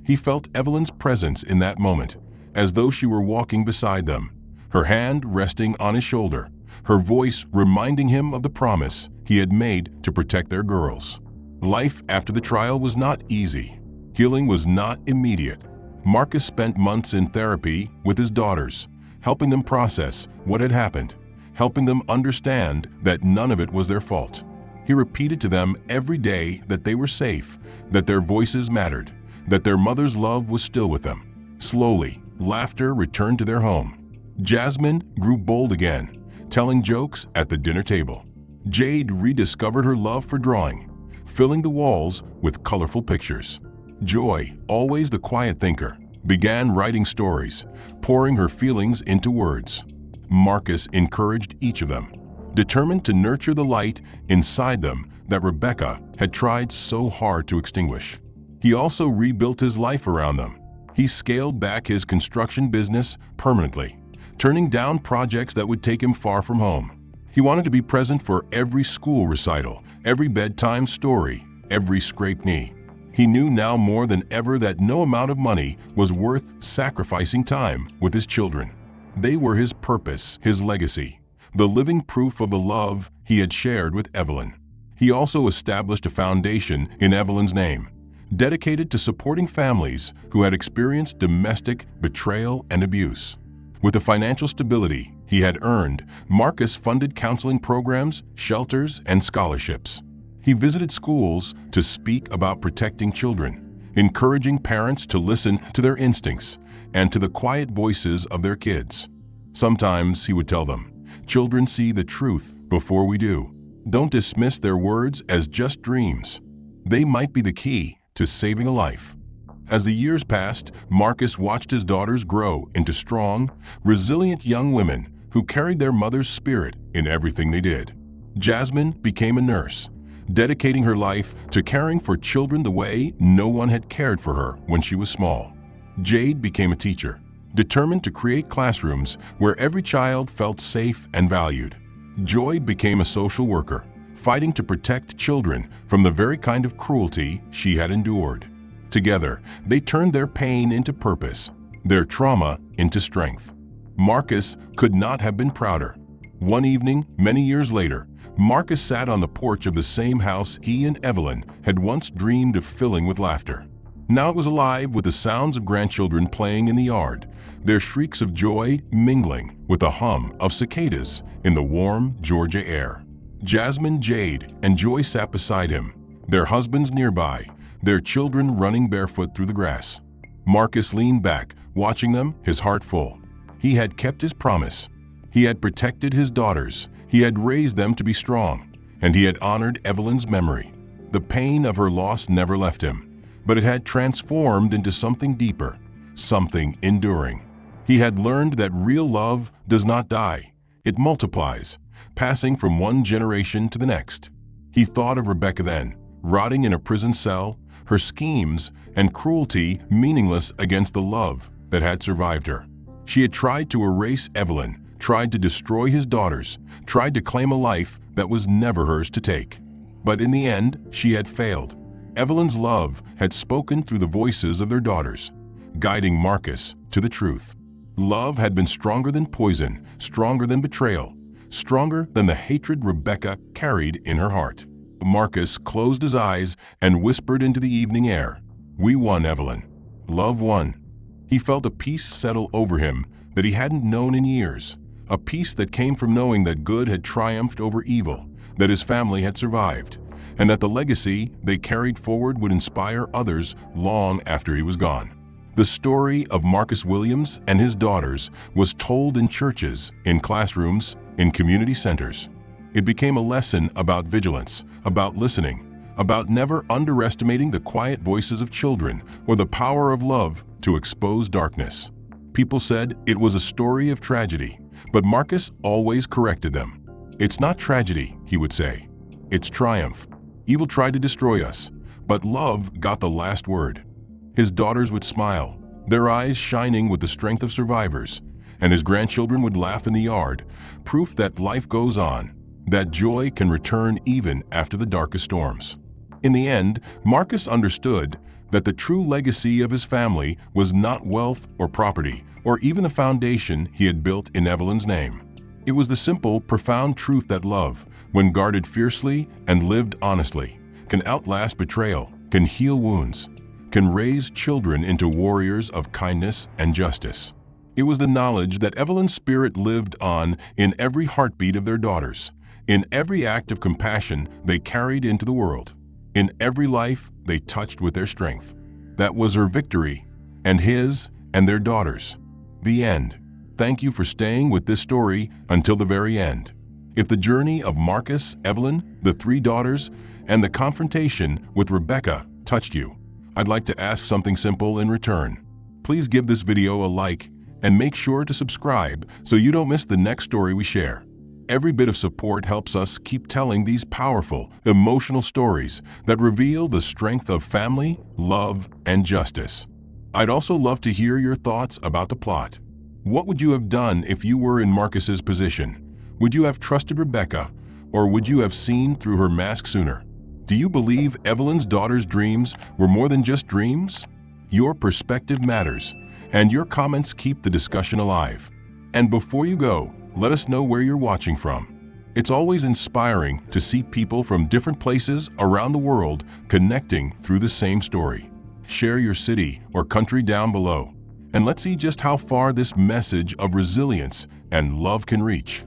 He felt Evelyn's presence in that moment, as though she were walking beside them, her hand resting on his shoulder, her voice reminding him of the promise he had made to protect their girls. Life after the trial was not easy. Healing was not immediate. Marcus spent months in therapy with his daughters, helping them process what had happened, helping them understand that none of it was their fault. He repeated to them every day that they were safe, that their voices mattered, that their mother's love was still with them. Slowly, laughter returned to their home. Jasmine grew bold again, telling jokes at the dinner table. Jade rediscovered her love for drawing, filling the walls with colorful pictures. Joy, always the quiet thinker, began writing stories, pouring her feelings into words. Marcus encouraged each of them, determined to nurture the light inside them that Rebecca had tried so hard to extinguish. He also rebuilt his life around them. He scaled back his construction business permanently, turning down projects that would take him far from home. He wanted to be present for every school recital, every bedtime story, every scraped knee. He knew now more than ever that no amount of money was worth sacrificing time with his children. They were his purpose, his legacy, the living proof of the love he had shared with Evelyn. He also established a foundation in Evelyn's name, dedicated to supporting families who had experienced domestic betrayal and abuse. With the financial stability he had earned, Marcus funded counseling programs, shelters, and scholarships. He visited schools to speak about protecting children, encouraging parents to listen to their instincts and to the quiet voices of their kids. Sometimes he would tell them, "Children see the truth before we do. Don't dismiss their words as just dreams. They might be the key to saving a life." As the years passed, Marcus watched his daughters grow into strong, resilient young women who carried their mother's spirit in everything they did. Jasmine became a nurse, dedicating her life to caring for children the way no one had cared for her when she was small. Jade became a teacher, determined to create classrooms where every child felt safe and valued. Joy became a social worker, fighting to protect children from the very kind of cruelty she had endured. Together, they turned their pain into purpose, their trauma into strength. Marcus could not have been prouder. One evening, many years later, Marcus sat on the porch of the same house he and Evelyn had once dreamed of filling with laughter. Now it was alive with the sounds of grandchildren playing in the yard, their shrieks of joy mingling with the hum of cicadas in the warm Georgia air. Jasmine, Jade, and Joy sat beside him, their husbands nearby, their children running barefoot through the grass. Marcus leaned back, watching them, his heart full. He had kept his promise. He had protected his daughters. He had raised them to be strong, and he had honored Evelyn's memory. The pain of her loss never left him, but it had transformed into something deeper, something enduring. He had learned that real love does not die. It multiplies, passing from one generation to the next. He thought of Rebecca then, rotting in a prison cell, her schemes and cruelty meaningless against the love that had survived her. She had tried to erase Evelyn, tried to destroy his daughters, tried to claim a life that was never hers to take. But in the end, she had failed. Evelyn's love had spoken through the voices of their daughters, guiding Marcus to the truth. Love had been stronger than poison, stronger than betrayal, stronger than the hatred Rebecca carried in her heart. Marcus closed his eyes and whispered into the evening air, "We won, Evelyn. Love won." He felt a peace settle over him that he hadn't known in years, a peace that came from knowing that good had triumphed over evil, that his family had survived, and that the legacy they carried forward would inspire others long after he was gone. The story of Marcus Williams and his daughters was told in churches, in classrooms, in community centers. It became a lesson about vigilance, about listening, about never underestimating the quiet voices of children or the power of love to expose darkness. People said it was a story of tragedy, but Marcus always corrected them. "It's not tragedy," he would say. "It's triumph. Evil tried to destroy us, but love got the last word." His daughters would smile, their eyes shining with the strength of survivors, and his grandchildren would laugh in the yard, proof that life goes on, that joy can return even after the darkest storms. In the end, Marcus understood that the true legacy of his family was not wealth or property, or even the foundation he had built in Evelyn's name. It was the simple, profound truth that love, when guarded fiercely and lived honestly, can outlast betrayal, can heal wounds, can raise children into warriors of kindness and justice. It was the knowledge that Evelyn's spirit lived on in every heartbeat of their daughters, in every act of compassion they carried into the world, in every life they touched with their strength. That was her victory, and his and their daughters. The end. Thank you for staying with this story until the very end. If the journey of Marcus, Evelyn, the three daughters, and the confrontation with Rebecca touched you, I'd like to ask something simple in return. Please give this video a like and make sure to subscribe so you don't miss the next story we share. Every bit of support helps us keep telling these powerful, emotional stories that reveal the strength of family, love, and justice. I'd also love to hear your thoughts about the plot. What would you have done if you were in Marcus's position? Would you have trusted Rebecca, or would you have seen through her mask sooner? Do you believe Evelyn's daughter's dreams were more than just dreams? Your perspective matters, and your comments keep the discussion alive. And before you go, let us know where you're watching from. It's always inspiring to see people from different places around the world connecting through the same story. Share your city or country down below, and let's see just how far this message of resilience and love can reach.